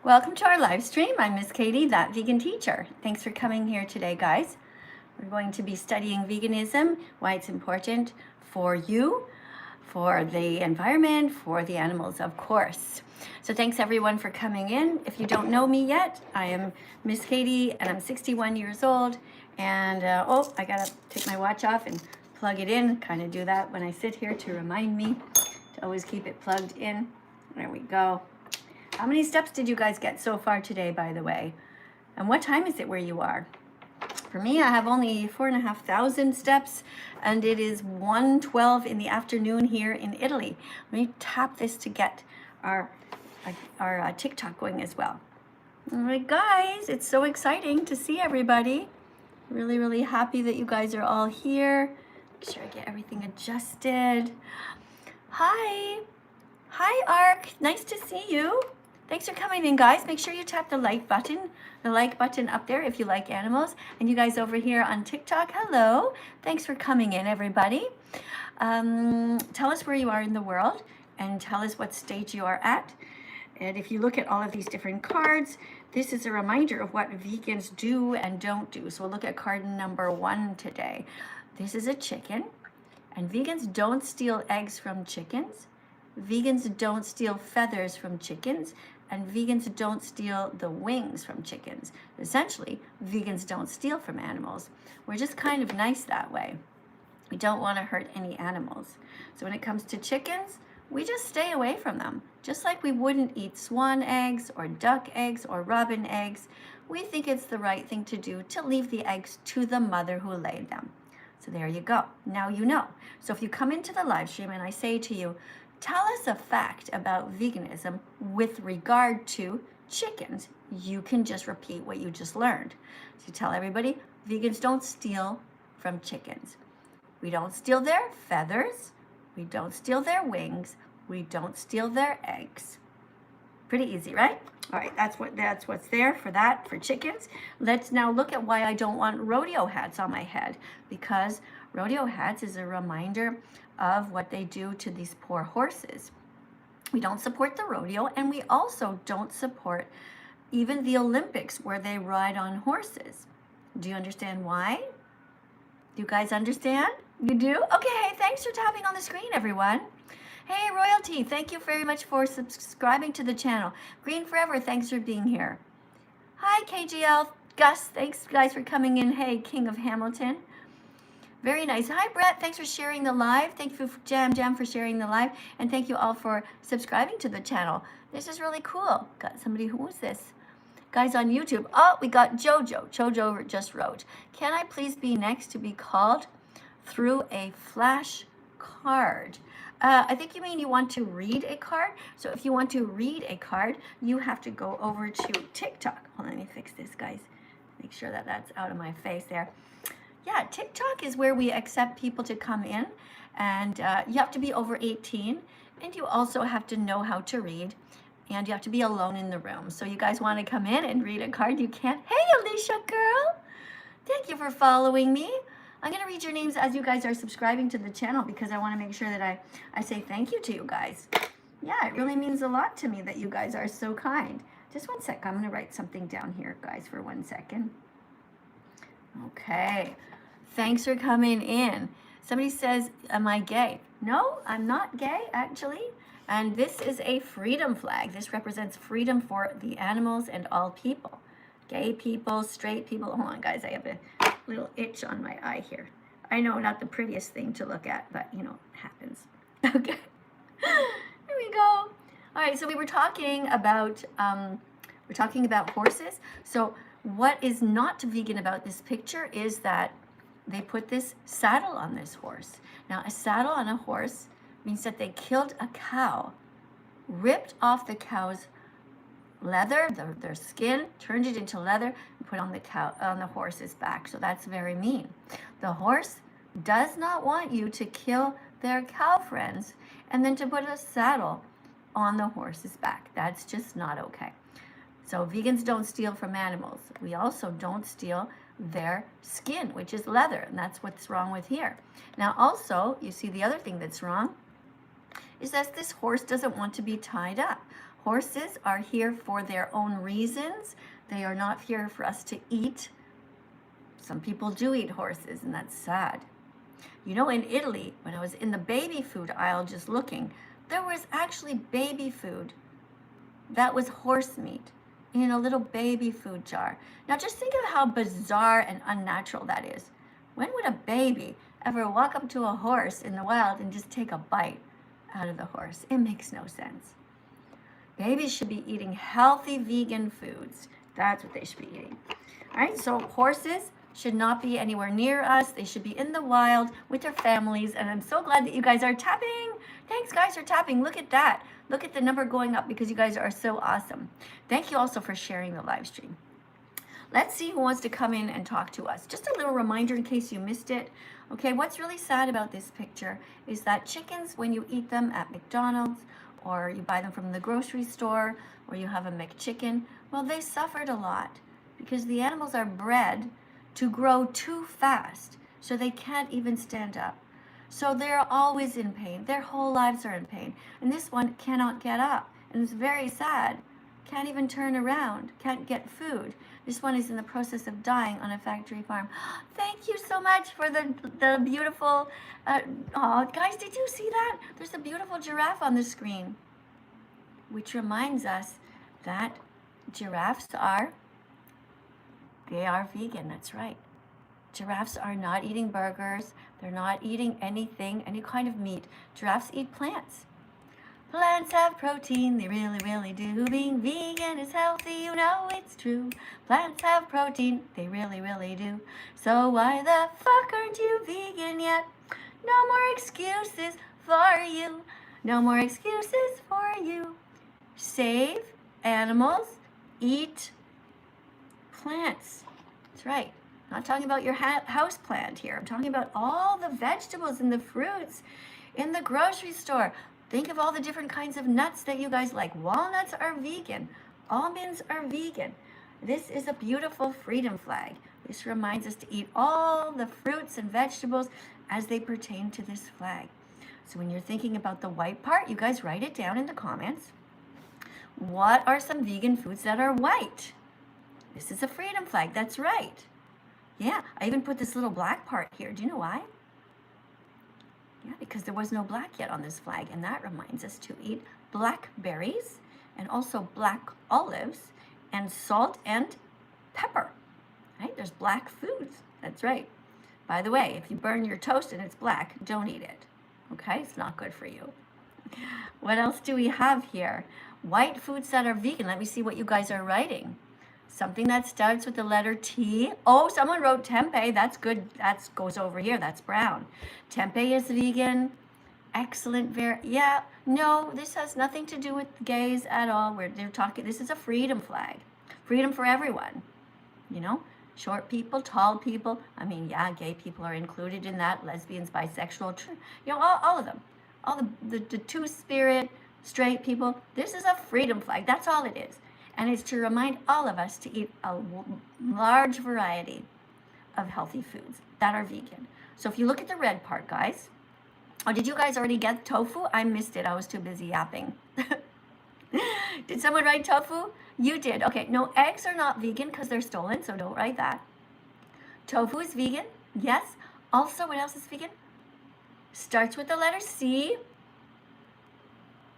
Welcome to our live stream. I'm Miss Katie, That Vegan Teacher. Thanks for coming here today, guys. We're going to be studying veganism, why it's important for you, for the environment, for the animals, of course. So thanks everyone for coming in. If you don't know me yet, I am Miss Katie and I'm 61 years old. And I gotta take my watch off and plug it in. Kind of do that when I sit here to remind me to always keep it plugged in. There we go. How many steps did you guys get so far today, by the way? And what time is it where you are? For me, I have only 4,500 steps, and it is 1:12 in the afternoon here in Italy. Let me tap this to get our TikTok going as well. All right, guys, it's so exciting to see everybody. Really, really happy that you guys are all here. Make sure I get everything adjusted. Hi. Hi, Ark. Nice to see you. Thanks for coming in, guys. Make sure you tap the like button up there if you like animals. And you guys over here on TikTok, hello. Thanks for coming in, everybody. Tell us where you are in the world and tell us what stage you are at. And if you look at all of these different cards, this is a reminder of what vegans do and don't do. So we'll look at card number 1 today. This is a chicken, and vegans don't steal eggs from chickens. Vegans don't steal feathers from chickens, and vegans don't steal the wings from chickens. Essentially, vegans don't steal from animals. We're just kind of nice that way. We don't want to hurt any animals. So when it comes to chickens, we just stay away from them. Just like we wouldn't eat swan eggs or duck eggs or robin eggs, we think it's the right thing to do to leave the eggs to the mother who laid them. So there you go. Now you know. So if you come into the live stream and I say to you, tell us a fact about veganism with regard to chickens, you can just repeat what you just learned. So you tell everybody, vegans don't steal from chickens. We don't steal their feathers. We don't steal their wings. We don't steal their eggs. Pretty easy, right? All right, that's what's there for that, for chickens. Let's now look at why I don't want rodeo hats on my head, because rodeo hats is a reminder of what they do to these poor horses. We don't support the rodeo, and we also don't support even the Olympics where they ride on horses. Do you understand why? Do you guys understand? You do? Okay, hey, thanks for tapping on the screen, everyone. Hey, Royalty, thank you very much for subscribing to the channel. Green Forever, thanks for being here. Hi, KGL. Gus, thanks, guys, for coming in. Hey, King of Hamilton. Very nice. Hi, Brett. Thanks for sharing the live. Thank you, Jam for sharing the live. And thank you all for subscribing to the channel. This is really cool. Got somebody, who is this? Guys on YouTube. Oh, we got Jojo. Jojo just wrote, can I please be next to be called through a flash card? I think you mean you want to read a card. So if you want to read a card, you have to go over to TikTok. Hold on, let me fix this, guys. Make sure that that's out of my face there. Yeah, TikTok is where we accept people to come in, and you have to be over 18, and you also have to know how to read, and you have to be alone in the room. So you guys want to come in and read a card, you can. Hey, Alicia girl, thank you for following me. I'm going to read your names as you guys are subscribing to the channel because I want to make sure that I say thank you to you guys. Yeah, it really means a lot to me that you guys are so kind. Just one sec. I'm going to write something down here, guys, for 1 second. Okay. Thanks for coming in. Somebody says, am I gay? No, I'm not gay, actually. And this is a freedom flag. This represents freedom for the animals and all people. Gay people, straight people. Hold on, guys. I have a little itch on my eye here. I know, not the prettiest thing to look at, but, you know, it happens. Okay. Here we go. All right, so we were talking about horses. So what is not vegan about this picture is that they put this saddle on this horse. Now, a saddle on a horse means that they killed a cow, ripped off the cow's leather, their skin, turned it into leather, and put on the horse's back. So that's very mean. The horse does not want you to kill their cow friends and then to put a saddle on the horse's back. That's just not okay. So vegans don't steal from animals. We also don't steal their skin, which is leather, and that's what's wrong with here. Now also, you see the other thing that's wrong is that this horse doesn't want to be tied up. Horses are here for their own reasons. They are not here for us to eat. Some people do eat horses, and that's sad. You know, in Italy, when I was in the baby food aisle just looking, there was actually baby food that was horse meat in a little baby food jar. Now just think of how bizarre and unnatural that is. When would a baby ever walk up to a horse in the wild and just take a bite out of the horse? It makes no sense. Babies should be eating healthy vegan foods. That's what they should be eating. All right, so horses should not be anywhere near us. They should be in the wild with their families. And I'm so glad that you guys are tapping. Thanks guys for tapping. Look at that. Look at the number going up because you guys are so awesome. Thank you also for sharing the live stream. Let's see who wants to come in and talk to us. Just a little reminder in case you missed it. Okay, what's really sad about this picture is that chickens, when you eat them at McDonald's or you buy them from the grocery store or you have a McChicken, well, they suffered a lot because the animals are bred to grow too fast, so they can't even stand up. So they're always in pain. Their whole lives are in pain. And this one cannot get up, and it's very sad. Can't even turn around, can't get food. This one is in the process of dying on a factory farm. Thank you so much for the beautiful, oh, guys, did you see that? There's a beautiful giraffe on the screen, which reminds us that giraffes are vegan, that's right. Giraffes are not eating burgers. They're not eating anything, any kind of meat. Giraffes eat plants. Plants have protein, they really, really do. Being vegan is healthy, you know it's true. Plants have protein, they really, really do. So why the fuck aren't you vegan yet? No more excuses for you. No more excuses for you. Save animals, eat plants. That's right. I'm not talking about your house plant here. I'm talking about all the vegetables and the fruits in the grocery store. Think of all the different kinds of nuts that you guys like. Walnuts are vegan. Almonds are vegan. This is a beautiful freedom flag. This reminds us to eat all the fruits and vegetables as they pertain to this flag. So when you're thinking about the white part, you guys write it down in the comments. What are some vegan foods that are white? This is a freedom flag, that's right. Yeah, I even put this little black part here. Do you know why? Yeah, because there was no black yet on this flag, and that reminds us to eat blackberries and also black olives and salt and pepper. Right? There's black foods. That's right. By the way, if you burn your toast and it's black, don't eat it. Okay? It's not good for you. What else do we have here? White foods that are vegan. Let me see what you guys are writing. Something that starts with the letter T. Oh, someone wrote tempeh. That's good. That goes over here. That's brown. Tempeh is vegan. Excellent. Yeah. No, this has nothing to do with gays at all. They're talking. This is a freedom flag. Freedom for everyone. You know, short people, tall people. I mean, yeah, gay people are included in that. Lesbians, bisexual. You know, all of them. All the two-spirit, straight people. This is a freedom flag. That's all it is. And it's to remind all of us to eat a large variety of healthy foods that are vegan. So if you look at the red part, guys. Oh, did you guys already get tofu? I missed it. I was too busy yapping. Did someone write tofu? You did. Okay, no, eggs are not vegan because they're stolen, so don't write that. Tofu is vegan. Yes. Also, what else is vegan? Starts with the letter C.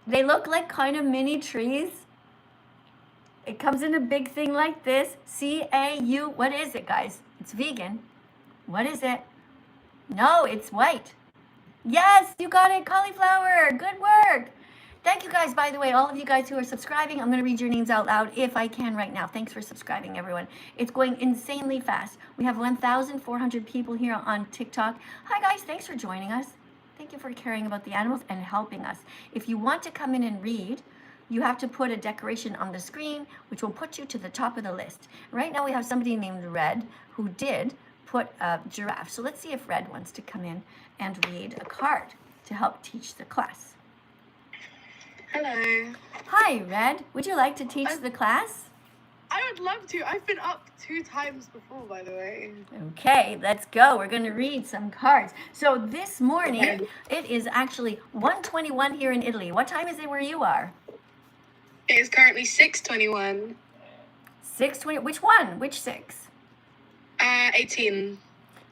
They look like kind of mini trees. It comes in a big thing like this. C-A-U. What is it, guys? It's vegan. What is it? No, it's white. Yes, you got it. Cauliflower. Good work. Thank you guys, by the way, all of you guys who are subscribing. I'm going to read your names out loud if I can right now. Thanks for subscribing, everyone. It's going insanely fast. We have 1,400 people here on TikTok. Hi, guys. Thanks for joining us. Thank you for caring about the animals and helping us. If you want to come in and read, you have to put a decoration on the screen, which will put you to the top of the list. Right now we have somebody named Red who did put a giraffe. So let's see if Red wants to come in and read a card to help teach the class. Hello. Hi, Red. Would you like to teach the class? I would love to. I've been up 2 times before, by the way. Okay, let's go. We're going to read some cards. So this morning, it is actually 1:21 here in Italy. What time is it where you are? It is currently 6:21. 6:20. Which one? Which 6? 18.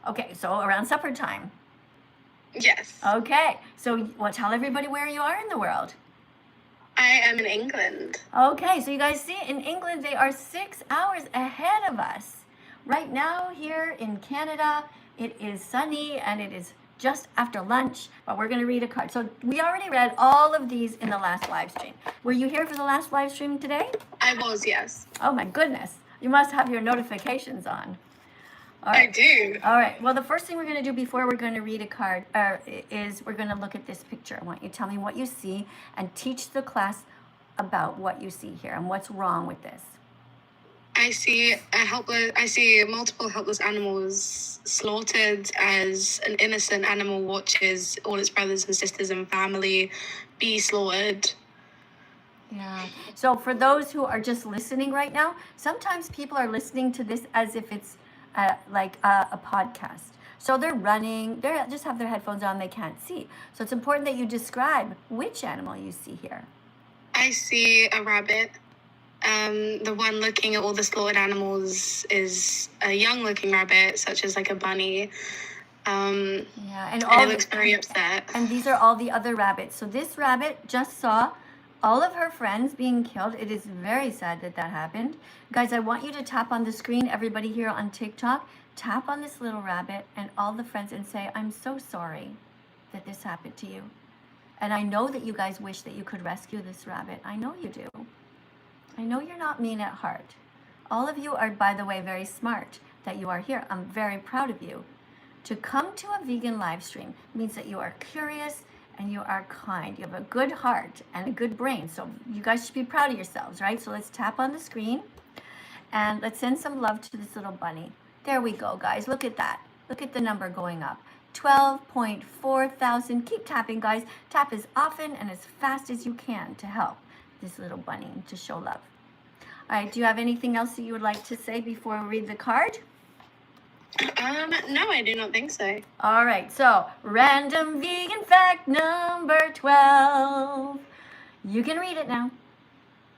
Okay, so around supper time. Yes. Okay, so well, tell everybody where you are in the world. I am in England. Okay, so you guys see, in England, they are 6 hours ahead of us. Right now, here in Canada, it is sunny and it is just after lunch, but we're going to read a card. So we already read all of these in the last live stream. Were you here for the last live stream today? I was, yes. Oh my goodness. You must have your notifications on. All right. I do. All right. Well, the first thing we're going to do before we're going to read a card is we're going to look at this picture. I want you to tell me what you see and teach the class about what you see here and what's wrong with this. I see multiple helpless animals slaughtered as an innocent animal watches all its brothers and sisters and family be slaughtered. Yeah. So for those who are just listening right now, sometimes people are listening to this as if it's like a podcast. So they're running, they just have their headphones on, they can't see. So it's important that you describe which animal you see here. I see a rabbit. The one looking at all the slaughtered animals is a young-looking rabbit, such as like a bunny. Yeah, and it looks very upset. And these are all the other rabbits. So this rabbit just saw all of her friends being killed. It is very sad that that happened. Guys, I want you to tap on the screen, everybody here on TikTok, tap on this little rabbit and all the friends and say, I'm so sorry that this happened to you. And I know that you guys wish that you could rescue this rabbit. I know you do. I know you're not mean at heart. All of you are, by the way, very smart that you are here. I'm very proud of you. To come to a vegan live stream means that you are curious and you are kind. You have a good heart and a good brain. So you guys should be proud of yourselves, right? So let's tap on the screen and let's send some love to this little bunny. There we go, guys. Look at that. Look at the number going up. 12.4 thousand. Keep tapping, guys. Tap as often and as fast as you can to help this little bunny, to show love. All right, do you have anything else that you would like to say before we read the card? No, I do not think so. All right, so random vegan fact number 12. You can read it now.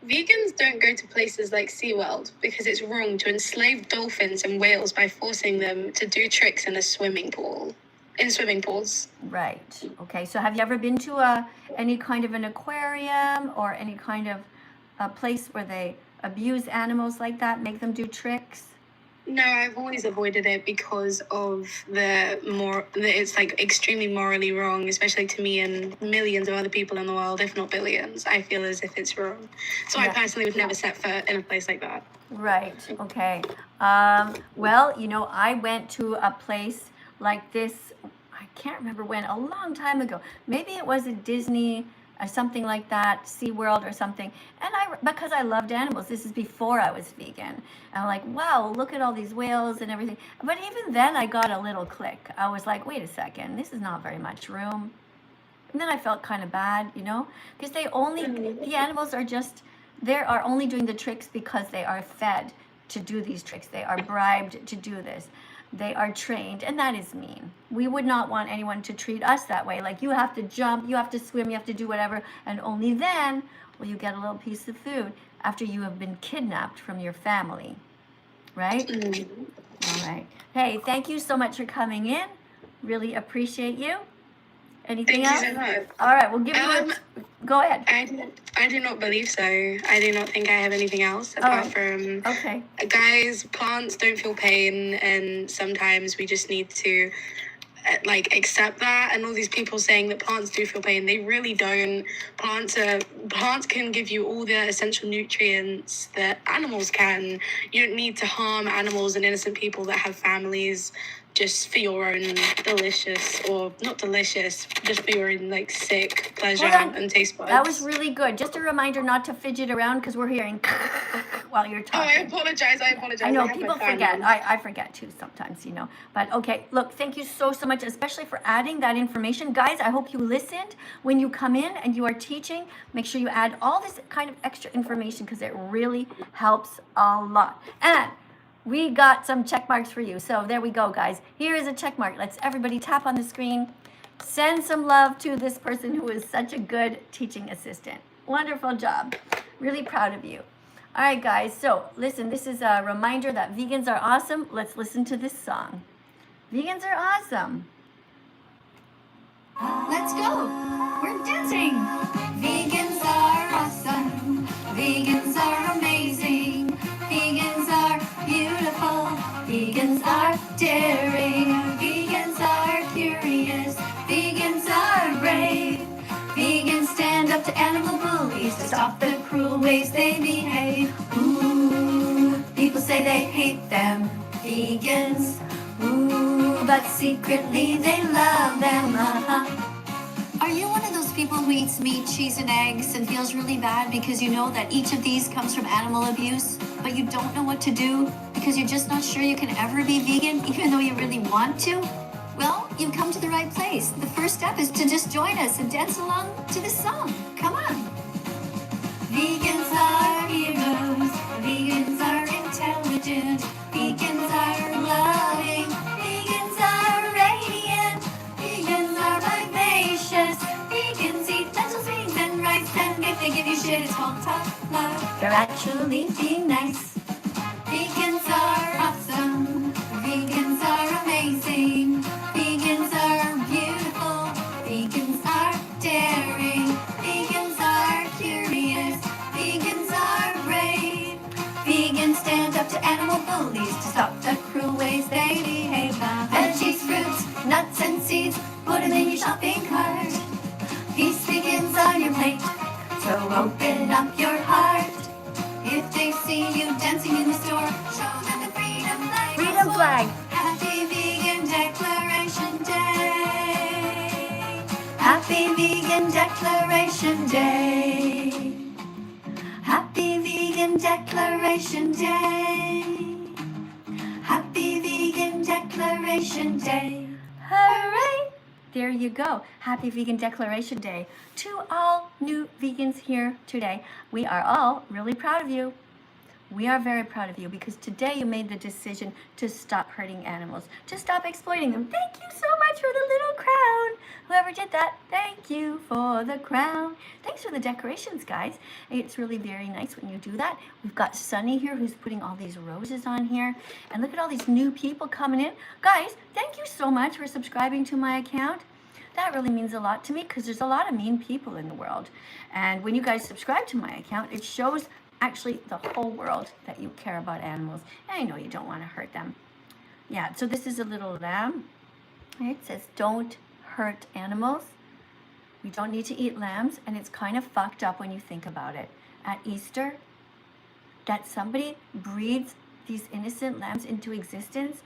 Vegans don't go to places like SeaWorld because it's wrong to enslave dolphins and whales by forcing them to do tricks in swimming pools. Right. Okay, so have you ever been to any kind of an aquarium or any kind of a place where they abuse animals like that, make them do tricks? No, I've always avoided it because of it's like extremely morally wrong, especially to me and millions of other people in the world, if not billions. I feel as if it's wrong. So yeah. I personally would never set foot in a place like that. Right. Okay. Well, you know, I went to a place like this, I can't remember when, a long time ago. Maybe it was at Disney or something like that, SeaWorld or something. And because I loved animals, this is before I was vegan. And I'm like, wow, look at all these whales and everything. But even then I got a little click. I was like, wait a second, this is not very much room. And then I felt kind of bad, you know, because the animals are they are only doing the tricks because they are fed to do these tricks. They are bribed to do this. They are trained, and that is mean. We would not want anyone to treat us that way. Like, you have to jump, you have to swim, you have to do whatever, and only then will you get a little piece of food after you have been kidnapped from your family. Right? All right. Hey, thank you so much for coming in. Really appreciate you. Anything else? Thank you so much. All right, we'll give you go ahead. I do not believe so. I do not think I have anything else apart from... Okay. Guys, plants don't feel pain, and sometimes we just need to accept that. And all these people saying that plants do feel pain, they really don't. Plants can give you all the essential nutrients that animals can. You don't need to harm animals and innocent people that have families just for your own delicious, or not delicious, just for your own sick pleasure and taste buds. That was really good. Just a reminder not to fidget around because we're hearing while you're talking. Oh, I apologize. I know, people forget. I forget too sometimes, you know. But okay, look, thank you so much, especially for adding that information. Guys, I hope you listened. When you come in and you are teaching, make sure you add all this kind of extra information because it really helps a lot. And we got some check marks for you. So there we go, guys. Here is a check mark. Let's everybody tap on the screen. Send some love to this person who is such a good teaching assistant. Wonderful job. Really proud of you. All right, guys. So listen, this is a reminder that vegans are awesome. Let's listen to this song. Vegans are awesome. Let's go. We're dancing. Vegans are awesome. Vegans are amazing. Vegans are beautiful. Vegans are daring. Vegans are curious. Vegans are brave. Vegans stand up to animal bullies to stop the cruel ways they behave. Ooh, people say they hate them, vegans. Ooh, but secretly they love them. Are you one of those people who eats meat, cheese, and eggs and feels really bad because you know that each of these comes from animal abuse, but you don't know what to do because you're just not sure you can ever be vegan even though you really want to? Well, you've come to the right place. The first step is to just join us and dance along to this song. Come on. Vegans are heroes. Vegans are intelligent. Vegans are loving. Vegans are radiant. Vegans are vivacious. Vegans eat lentils, beans, and rice. And if they give you shit, it's called tough love. They're actually being nice. Vegans are awesome. Vegans are amazing. Vegans are beautiful. Vegans are daring. Vegans are curious. Vegans are brave. Vegans stand up to animal bullies to stop the cruel ways they behave. Veggies, fruits, nuts, and seeds, put them in your shopping cart. Peace begins on your plate, so open up your heart. If they see you dancing in the store, show them the freedom flag. Freedom flag. Happy Vegan Declaration Day. Happy Vegan Declaration Day. Happy Vegan Declaration Day. Happy Vegan Declaration Day. Hooray! There you go. Happy Vegan Declaration Day. To all new vegans here today, we are all really proud of you. We are very proud of you because today you made the decision to stop hurting animals, to stop exploiting them. Thank you so much for the little crown. Whoever did that, thank you for the crown. Thanks for the decorations, guys. It's really very nice when you do that. We've got Sunny here who's putting all these roses on here. And look at all these new people coming in. Guys, thank you so much for subscribing to my account. That really means a lot to me because there's a lot of mean people in the world. And when you guys subscribe to my account, it shows actually the whole world that you care about animals. And I know you don't want to hurt them. Yeah, so this is a little lamb. It says, don't hurt animals. We don't need to eat lambs. And it's kind of fucked up when you think about it. At Easter, that somebody breeds these innocent lambs into existence,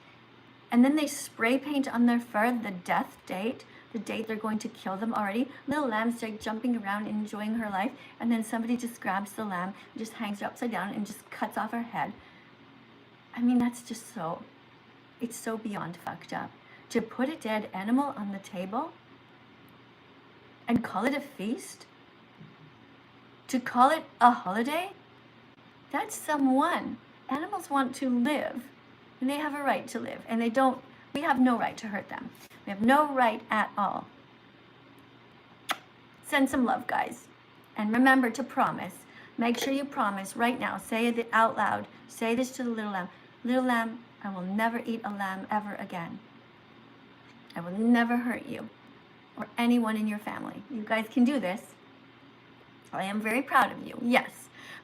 and then they spray paint on their fur the death date, the date they're going to kill them already. Little lambs start jumping around, enjoying her life, and then somebody just grabs the lamb, and just hangs her upside down, and just cuts off her head. I mean, that's just so, it's so beyond fucked up. To put a dead animal on the table and call it a feast, to call it a holiday, that's someone. Animals want to live, and they have a right to live, and we have no right to hurt them. We have no right at all. Send some love, guys. And remember to promise. Make sure you promise right now. Say it out loud. Say this to the little lamb. Little lamb, I will never eat a lamb ever again. I will never hurt you or anyone in your family. You guys can do this. I am very proud of you. Yes.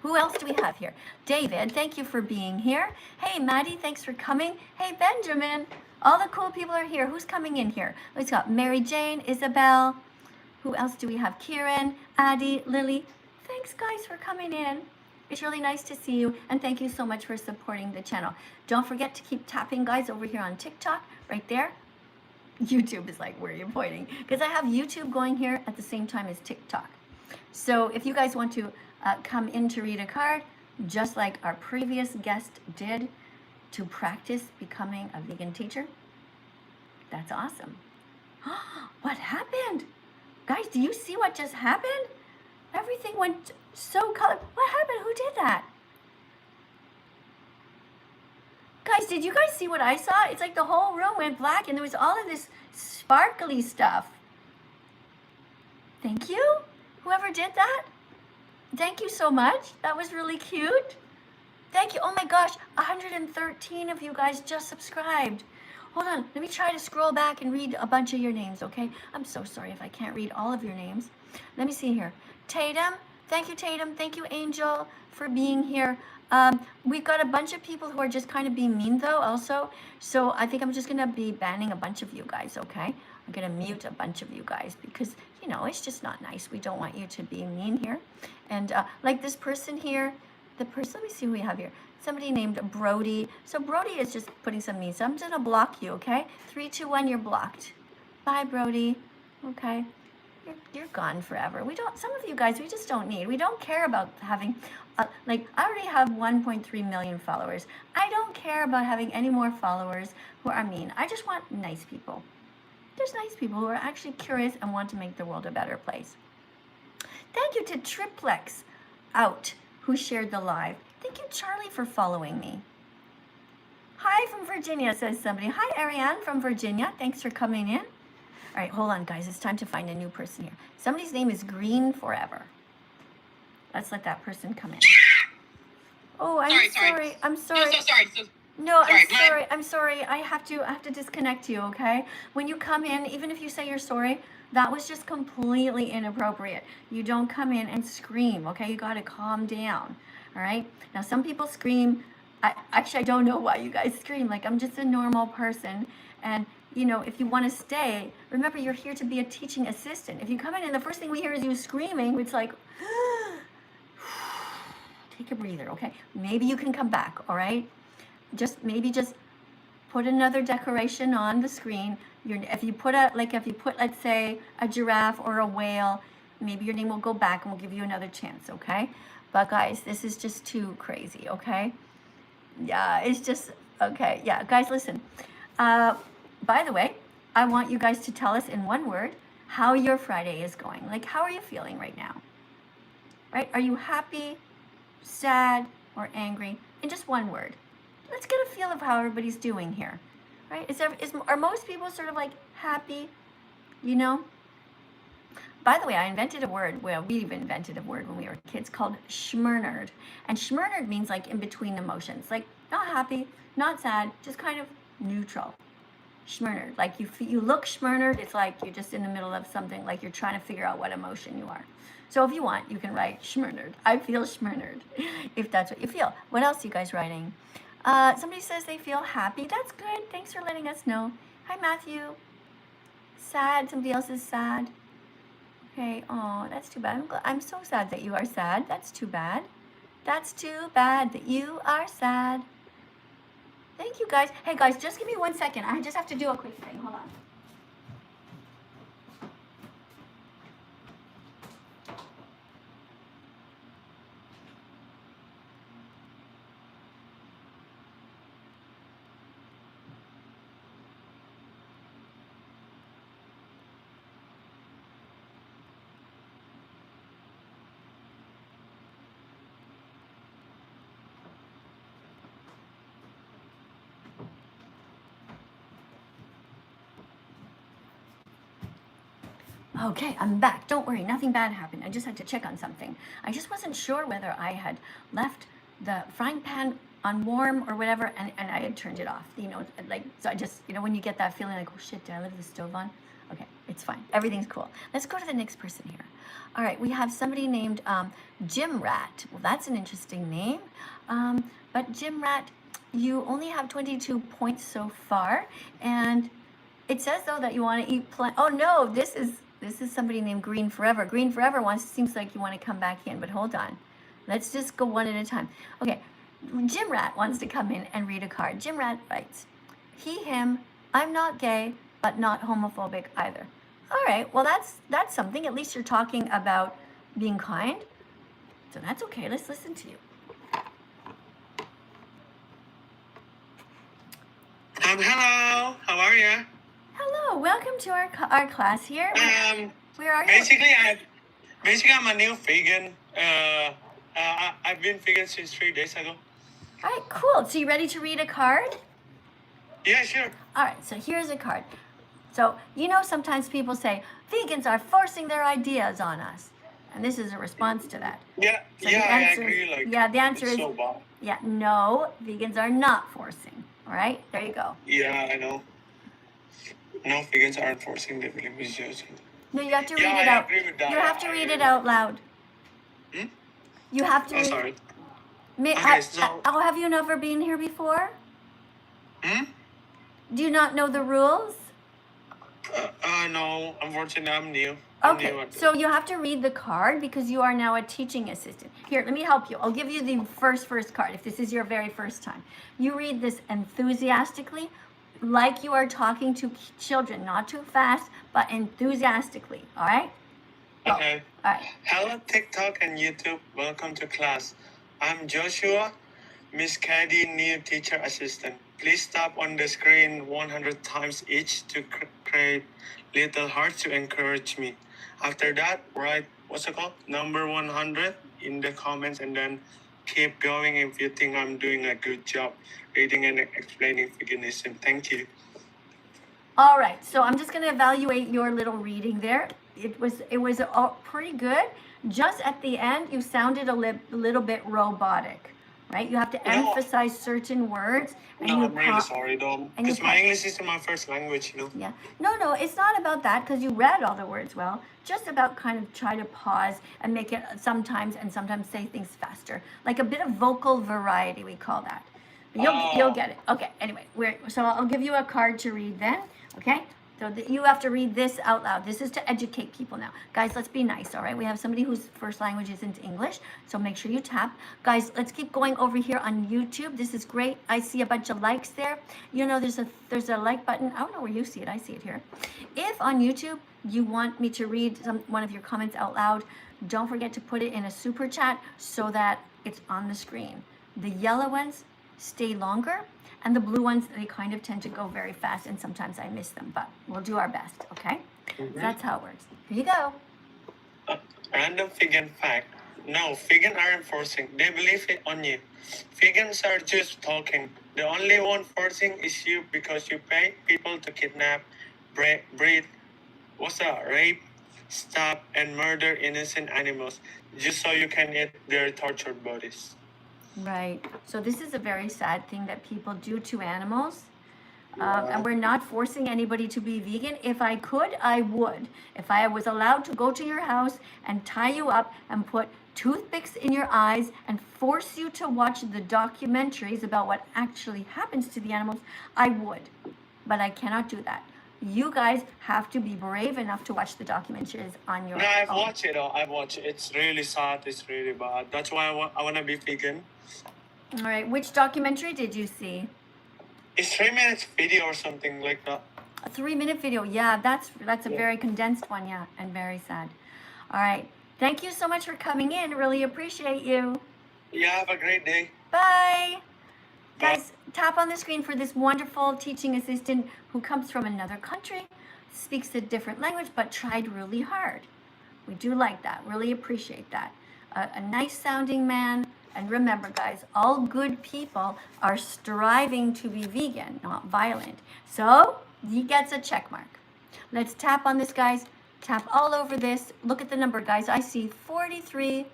Who else do we have here? David, thank you for being here. Hey, Maddie, thanks for coming. Hey, Benjamin. All the cool people are here. Who's coming in here? We've got Mary Jane, Isabel. Who else do we have? Kieran, Addie, Lily. Thanks, guys, for coming in. It's really nice to see you, and thank you so much for supporting the channel. Don't forget to keep tapping, guys, over here on TikTok, right there. YouTube is like, where are you pointing? Because I have YouTube going here at the same time as TikTok. So if you guys want to come in to read a card, just like our previous guest did, to practice becoming a vegan teacher, that's awesome. What happened? Guys, do you see what just happened? Everything went so color. What happened? Who did that? Guys, did you guys see what I saw? It's like the whole room went black and there was all of this sparkly stuff. Thank you. Whoever did that. Thank you so much. That was really cute. Thank you. Oh my gosh, 113 of you guys just subscribed. Hold on, let me try to scroll back and read a bunch of your names, okay? I'm so sorry if I can't read all of your names. Let me see here. Tatum, thank you, Tatum. Thank you, Angel, for being here. We've got a bunch of people who are just kind of being mean, though, also. So I think I'm just going to be banning a bunch of you guys, okay? I'm going to mute a bunch of you guys because, you know, it's just not nice. We don't want you to be mean here. And like this person here, let me see who we have here. Somebody named Brody. So Brody is just putting some mean. So I'm just gonna block you, okay? 3, 2, 1, you're blocked. Bye, Brody. Okay. You're gone forever. Some of you guys, we just don't need. We don't care about having, like, I already have 1.3 million followers. I don't care about having any more followers who are mean. I just want nice people. There's nice people who are actually curious and want to make the world a better place. Thank you to Triplex Out, who shared the live. Thank you, Charlie, for following me. Hi from Virginia, says somebody. Hi, Ariane from Virginia. Thanks for coming in. All right, hold on, guys. It's time to find a new person here. Somebody's name is Green Forever. Let's let that person come in. Oh, I'm sorry. I'm sorry. No, so sorry. No, I'm sorry. I'm sorry. I have to disconnect you, okay? When you come in, even if you say you're sorry, that was just completely inappropriate. You don't come in and scream, okay? You got to calm down, all right? Now, some people scream. I don't know why you guys scream. Like, I'm just a normal person. And, you know, if you want to stay, remember, you're here to be a teaching assistant. If you come in and the first thing we hear is you screaming, it's like, take a breather, okay? Maybe you can come back, all right? Just put another decoration on the screen. If you put, let's say, a giraffe or a whale, maybe your name will go back and we'll give you another chance, okay? But guys, this is just too crazy, okay? Yeah, it's just, okay. Yeah, guys, listen. By the way, I want you guys to tell us in one word how your Friday is going. Like, how are you feeling right now? Right? Are you happy, sad, or angry? In just one word. Let's get a feel of how everybody's doing here, right? Are most people sort of like happy, you know? By the way, I invented a word, well, we've invented a word when we were kids called schmernerd. And schmernerd means like in between emotions, like not happy, not sad, just kind of neutral. Schmernerd, like you look schmernerd, it's like you're just in the middle of something, like you're trying to figure out what emotion you are. So if you want, you can write schmernerd. I feel schmernerd, if that's what you feel. What else are you guys writing? Somebody says they feel happy. That's good. Thanks for letting us know. Hi, Matthew. Sad. Somebody else is sad. Okay. Oh, that's too bad. I'm so sad that you are sad. That's too bad. That's too bad that you are sad. Thank you, guys. Hey, guys, just give me 1 second. I just have to do a quick thing. Hold on. Okay, I'm back. Don't worry, nothing bad happened. I just had to check on something. I just wasn't sure whether I had left the frying pan on warm or whatever, and I had turned it off. You know, like, so I just, you know, when you get that feeling like, oh shit, did I leave the stove on? Okay, it's fine. Everything's cool. Let's go to the next person here. All right, we have somebody named Jim Rat. Well, that's an interesting name. But Jim Rat, you only have 22 points so far, and it says though that you want to eat oh no, this is somebody named Green Forever. Green Forever seems like you want to come back in, but hold on. Let's just go one at a time. Okay, Jim Rat wants to come in and read a card. Jim Rat writes, he, him, I'm not gay, but not homophobic either. All right, well that's something. At least you're talking about being kind. So that's okay. Let's listen to you. Hello. How are you? Hello, welcome to our class here. Where are you? Basically, I'm a new vegan. I've been vegan since 3 days ago. All right, cool. So you ready to read a card? Yeah, sure. All right, so here's a card. So, you know, sometimes people say, vegans are forcing their ideas on us. And this is a response to that. Yeah, So yeah, the I answer agree. is, Like, yeah, the answer it's is, so bad. yeah, no, vegans are not forcing. All right, there you go. Yeah, I know. No, vegans aren't forcing the religious. No, you have to Yeah, read it I out. agree with that. You have to read it out loud. Hmm? You have to Oh, read. sorry. May, Okay, so. oh, have you never been here before? Hmm? Do you not know the rules? No, unfortunately, I'm new. Okay, so you have to read the card because you are now a teaching assistant. Here, let me help you. I'll give you the first card if this is your very first time. You read this enthusiastically, like you are talking to children, not too fast, but enthusiastically, all right? Go. Okay. All right. Hello, TikTok and YouTube. Welcome to class. I'm Joshua, Miss Caddy, new teacher assistant. Please tap on the screen 100 times each to create little hearts to encourage me. After that, write, what's it called? Number 100 in the comments, and then keep going if you think I'm doing a good job reading and explaining veganism. Thank you. All right, so I'm just going to evaluate your little reading there. It was pretty good. Just at the end, you sounded a little bit robotic, right? You have to emphasize certain words. And no, I'm really sorry, though, because my English is my first language, you know. Yeah. No, it's not about that because you read all the words well. Just about kind of try to pause and make it sometimes say things faster, like a bit of vocal variety. We call that. You'll get it. Okay. Anyway, so I'll give you a card to read then. Okay. So you have to read this out loud. This is to educate people now. Guys, let's be nice, all right? We have somebody whose first language isn't English, so make sure you tap. Guys, let's keep going over here on YouTube. This is great. I see a bunch of likes there. You know, there's a like button. I don't know where you see it. I see it here. If on YouTube you want me to read one of your comments out loud, don't forget to put it in a super chat so that it's on the screen. The yellow ones stay longer, and the blue ones, they kind of tend to go very fast, and sometimes I miss them, but we'll do our best, okay? Mm-hmm. So that's how it works. Here you go. Random vegan fact. No, vegan aren't forcing. They believe it on you. Vegans are just talking. The only one forcing is you because you pay people to kidnap, breed, rape, stab, and murder innocent animals just so you can eat their tortured bodies. Right. So this is a very sad thing that people do to animals. And we're not forcing anybody to be vegan. If I could, I would. If I was allowed to go to your house and tie you up and put toothpicks in your eyes and force you to watch the documentaries about what actually happens to the animals, I would. But I cannot do that. You guys have to be brave enough to watch the documentaries on your own. No, I've watched it. I've watched it. It's really sad. It's really bad. That's why I want to be vegan. All right. Which documentary did you see? It's 3 minutes video or something like that. A 3-minute video. Yeah, that's a very condensed one. Yeah, and very sad. All right. Thank you so much for coming in. Really appreciate you. Yeah, have a great day. Bye. Guys, tap on the screen for this wonderful teaching assistant who comes from another country, speaks a different language, but tried really hard. We do like that. Really appreciate that. A nice sounding man. And remember, guys, all good people are striving to be vegan, not violent. So he gets a check mark. Let's tap on this, guys. Tap all over this. Look at the number, guys. I see 43.5.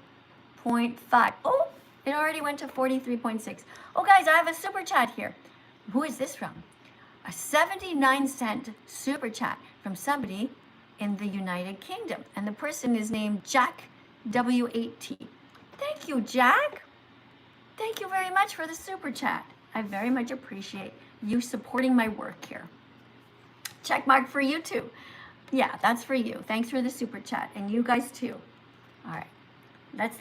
Oh, it already went to 43.6. Oh, guys, I have a super chat here. Who is this from? A 79-cent super chat from somebody in the United Kingdom. And the person is named Jack W8T. Thank you, Jack. Thank you very much for the super chat. I very much appreciate you supporting my work here. Check mark for you too. Yeah, that's for you. Thanks for the super chat, and you guys too. All right,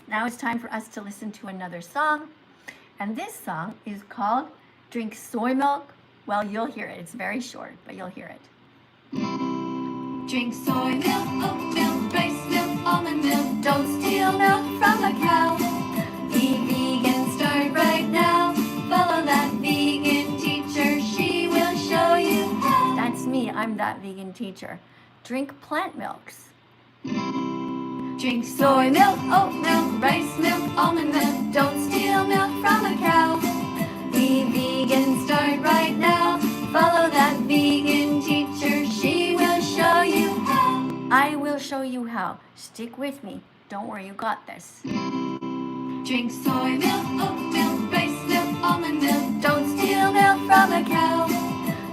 now it's time for us to listen to another song, and this song is called "Drink Soy Milk." Well, you'll hear it. It's very short, but you'll hear it. Drink soy milk, oat milk, rice milk, almond milk. Don't steal milk from a cow. Be vegan, start right now. Follow that vegan teacher, she will show you how. That's me, I'm that vegan teacher. Drink plant milks. Drink soy milk, oat milk, rice milk, almond milk. Don't steal milk from a cow. Be vegan, start right now. Follow that vegan teacher, she will show you how. I will show you how. Stick with me. Don't worry, you got this. Drink soy milk, oat milk, rice milk, almond milk. Don't steal milk from a cow.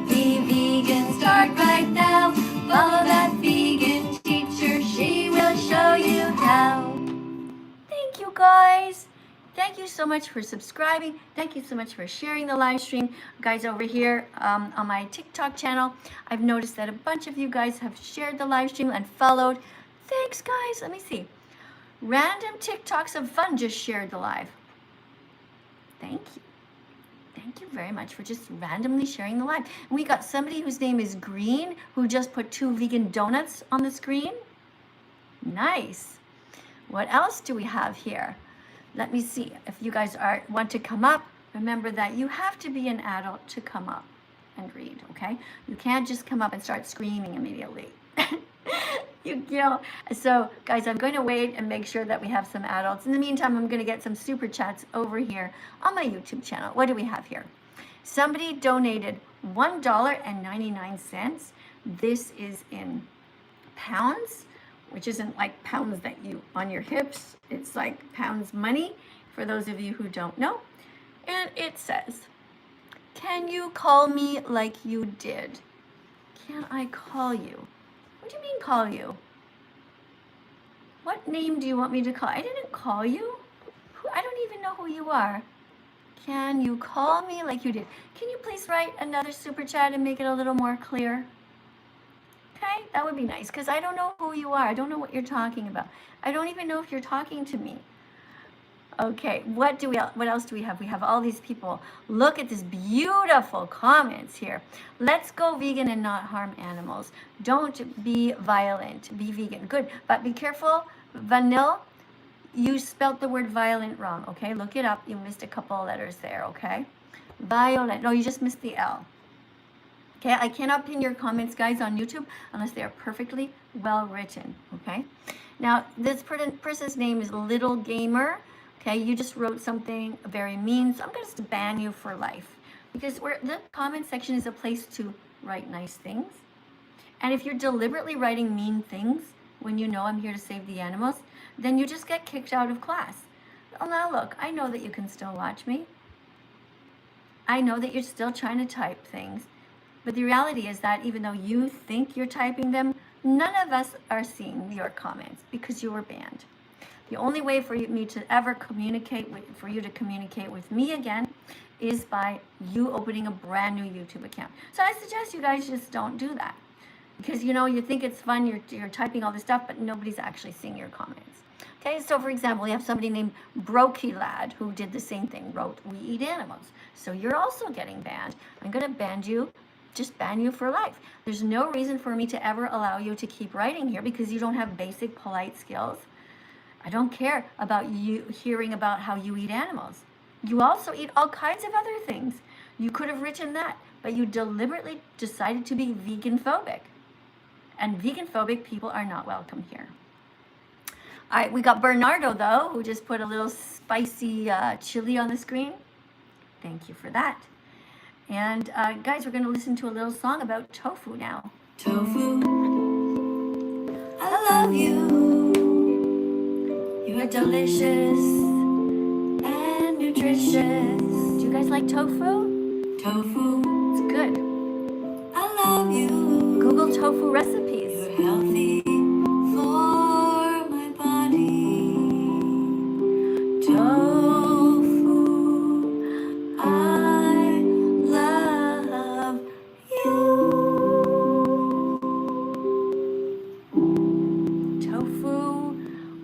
Be vegan, start right now. Follow that vegan teacher, she will show you how. Thank you guys. Thank you so much for subscribing. Thank you so much for sharing the live stream. Guys, over here on my TikTok channel, I've noticed that a bunch of you guys have shared the live stream and followed. Thanks, guys. Let me see. Random TikToks of Fun just shared the live. Thank you. Thank you very much for just randomly sharing the live. And we got somebody whose name is Green who just put 2 vegan donuts on the screen. Nice. What else do we have here? Let me see. If you guys want to come up, remember that you have to be an adult to come up and read, okay? You can't just come up and start screaming immediately. You know, so guys, I'm going to wait and make sure that we have some adults. In the meantime, I'm going to get some super chats over here on my YouTube channel. What do we have here? Somebody donated $1.99. This is in pounds, which isn't like pounds that you on your hips. It's like pounds money for those of you who don't know. And it says, can you call me like you did? Can I call you? What do you mean call you? What name do you want me to call? I didn't call you. I don't even know who you are. Can you call me like you did? Can you please write another super chat and make it a little more clear? Okay, that would be nice because I don't know who you are. I don't know what you're talking about. I don't even know if you're talking to me. Okay, what else do we have? We have all these people. Look at this beautiful comments here. Let's go vegan and not harm animals. Don't be violent. Be vegan. Good, but be careful. Vanilla, you spelt the word violent wrong. Okay, look it up. You missed a couple of letters there. Okay, violent. No, you just missed the L. Okay, I cannot pin your comments, guys, on YouTube unless they are perfectly well written. Okay, now this person's name is Little Gamer. Okay, you just wrote something very mean, so I'm going to ban you for life because the comment section is a place to write nice things. And if you're deliberately writing mean things when you know I'm here to save the animals, then you just get kicked out of class. Well, now look, I know that you can still watch me. I know that you're still trying to type things, but the reality is that even though you think you're typing them, none of us are seeing your comments because you were banned. The only way for me to ever communicate for you to communicate with me again is by you opening a brand new YouTube account. So I suggest you guys just don't do that because you think it's fun. You're typing all this stuff, but nobody's actually seeing your comments. Okay, so for example, we have somebody named Brokey Lad who did the same thing, wrote "We eat animals." So you're also getting banned. I'm going to ban you. Just ban you for life. There's no reason for me to ever allow you to keep writing here because you don't have basic polite skills. I don't care about you hearing about how you eat animals. You also eat all kinds of other things. You could have written that, but you deliberately decided to be vegan phobic. And vegan phobic people are not welcome here. All right, we got Bernardo, though, who just put a little spicy chili on the screen. Thank you for that. And guys, we're going to listen to a little song about tofu now. Tofu, I love you. You are delicious and nutritious. Do you guys like tofu? Tofu, It's good. I love you. Google tofu recipes. You're healthy for my body. Tofu, I love you. Tofu,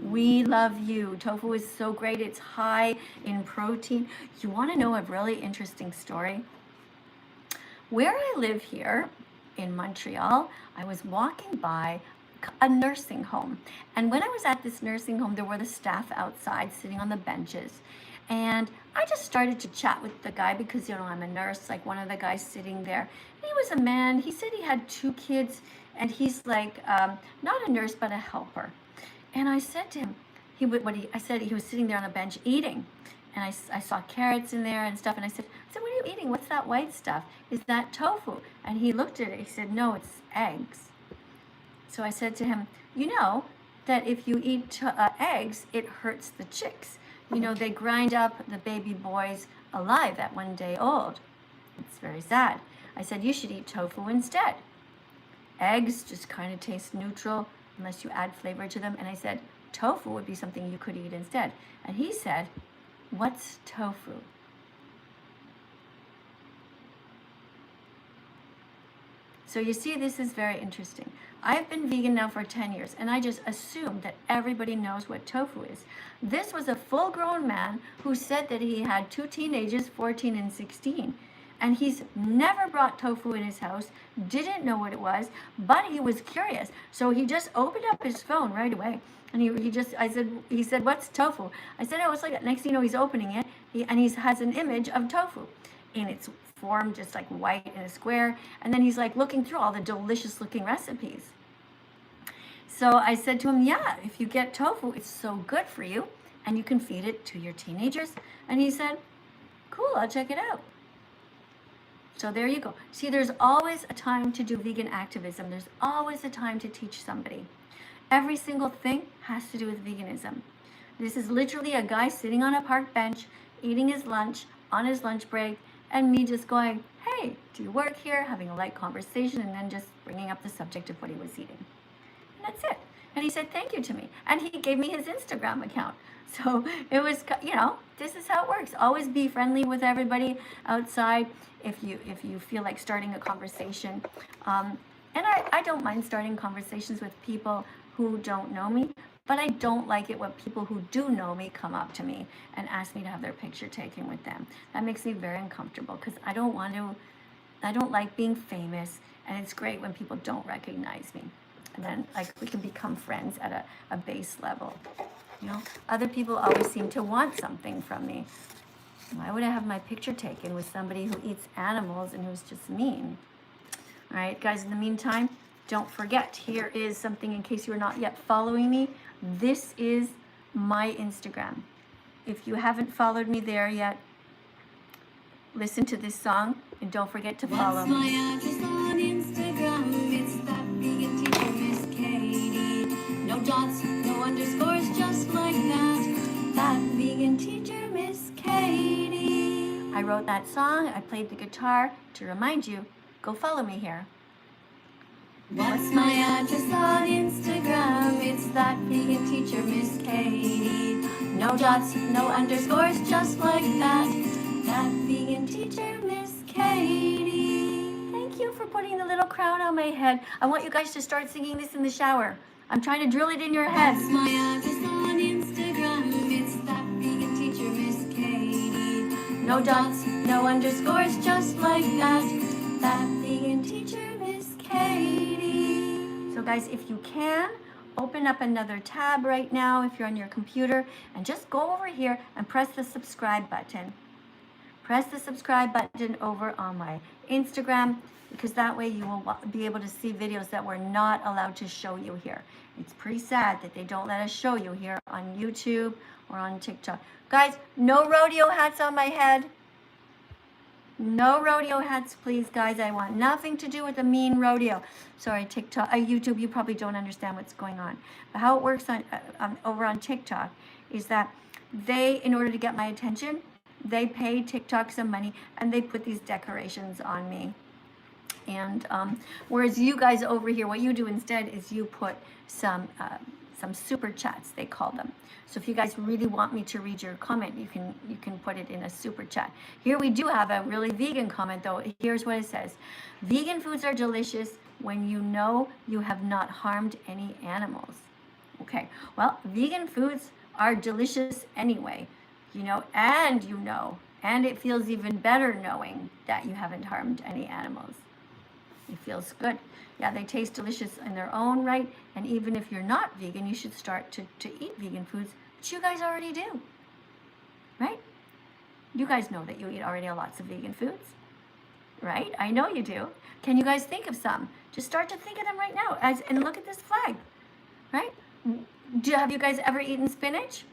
we love you. Tofu is so great. It's high in protein. You want to know a really interesting story? Where I live here in Montreal, I was walking by a nursing home. And when I was at this nursing home, there were the staff outside sitting on the benches. And I just started to chat with the guy because, I'm a nurse, like one of the guys sitting there. He was a man. He said he had 2 kids, and he's like not a nurse, but a helper. And I said to him, I said he was sitting there on a bench eating. And I saw carrots in there and stuff. And I said, what are you eating? What's that white stuff? Is that tofu? And he looked at it. He said, no, it's eggs. So I said to him, that if you eat eggs, it hurts the chicks. You know, they grind up the baby boys alive at 1 day old. It's very sad. I said, you should eat tofu instead. Eggs just kind of taste neutral unless you add flavor to them. And I said, tofu would be something you could eat instead. And he said, what's tofu? So you see, this is very interesting. I've been vegan now for 10 years, and I just assumed that everybody knows what tofu is. This was a full-grown man who said that he had 2 teenagers, 14 and 16. And he's never brought tofu in his house, didn't know what it was, but he was curious. So he just opened up his phone right away. And he said, what's tofu? I said, oh, it's like that. Next thing you know, he's opening it, and he has an image of tofu in its form, just like white in a square. And then he's like looking through all the delicious looking recipes. So I said to him, yeah, if you get tofu, it's so good for you, and you can feed it to your teenagers. And he said, cool, I'll check it out. So there you go. See, there's always a time to do vegan activism. There's always a time to teach somebody. Every single thing has to do with veganism. This is literally a guy sitting on a park bench, eating his lunch on his lunch break, and me just going, hey, do you work here? Having a light conversation, and then just bringing up the subject of what he was eating. And that's it. And he said thank you to me. And he gave me his Instagram account. So it was, you know, this is how it works. Always be friendly with everybody outside if you feel like starting a conversation. And I don't mind starting conversations with people who don't know me, but I don't like it when people who do know me come up to me and ask me to have their picture taken with them. That makes me very uncomfortable because I don't like being famous, and it's great when people don't recognize me. And then like we can become friends at a base level. You know, other people always seem to want something from me. Why would I have my picture taken with somebody who eats animals and who's just mean? All right, guys, in the meantime, don't forget, here is something in case you're not yet following me. This is my Instagram. If you haven't followed me there yet, listen to this song and don't forget to follow What's my address on Instagram? It's that vegan teacher, Miss Katie. No dots, no underscores, just like that. That vegan teacher, Miss Katie. I wrote that song. I played the guitar to remind you, go follow me here. What's my address on Instagram? It's that vegan teacher, Miss Katie. No dots, no underscores, just like that. That vegan teacher, Miss Katie. Thank you for putting the little crown on my head. I want you guys to start singing this in the shower. I'm trying to drill it in your heads. What's my address on Instagram? It's that vegan teacher, Miss Katie. No dots, No underscores, just like that. That vegan teacher, Miss Katie. So guys, if you can, open up another tab right now if you're on your computer and just go over here and press the subscribe button. Press the subscribe button over on my Instagram because that way you will be able to see videos that we're not allowed to show you here. It's pretty sad that they don't let us show you here on YouTube or on TikTok. Guys, no rodeo hats on my head. No rodeo hats, please, guys. I want nothing to do with a mean rodeo. Sorry, TikTok, YouTube, you probably don't understand what's going on. But how it works on over on TikTok is that they, in order to get my attention, they pay TikTok some money and they put these decorations on me. And whereas you guys over here, what you do instead is you put some super chats, they call them. So if you guys really want me to read your comment, you can put it in a super chat. Here we do have a really vegan comment though. Here's what it says. Vegan foods are delicious when you know you have not harmed any animals. Okay, well, vegan foods are delicious anyway, and it feels even better knowing that you haven't harmed any animals. It feels good. Yeah, they taste delicious in their own right. And even if you're not vegan, you should start to eat vegan foods, which you guys already do, right? You guys know that you eat already lots of vegan foods, right? I know you do. Can you guys think of some? Just start to think of them right now. And look at this flag, right? Have you guys ever eaten spinach?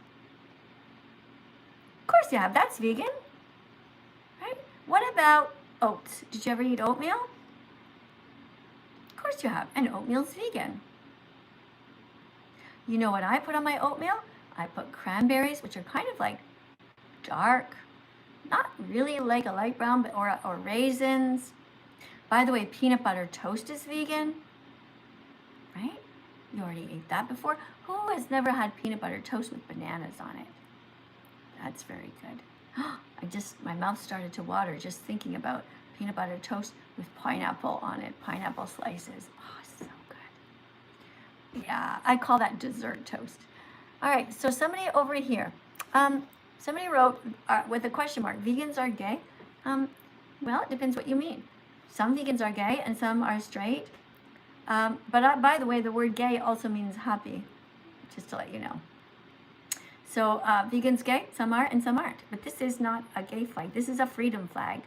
Of course you have. That's vegan, right? What about oats? Did you ever eat oatmeal? Of course you have. And oatmeal's vegan. You know what I put on my oatmeal? I put cranberries, which are kind of like dark, not really like a light brown, but or raisins. By the way, peanut butter toast is vegan, right? You already ate that before. Who has never had peanut butter toast with bananas on it? That's very good. My mouth started to water just thinking about peanut butter toast with pineapple on it, pineapple slices. Oh, so good. Yeah, I call that dessert toast. All right, so somebody over here, somebody wrote with a question mark, vegans are gay. Well, it depends what you mean. Some vegans are gay and some are straight. But by the way, the word gay also means happy, just to let you know. So vegans gay, some are and some aren't. But this is not a gay flag. This is a freedom flag.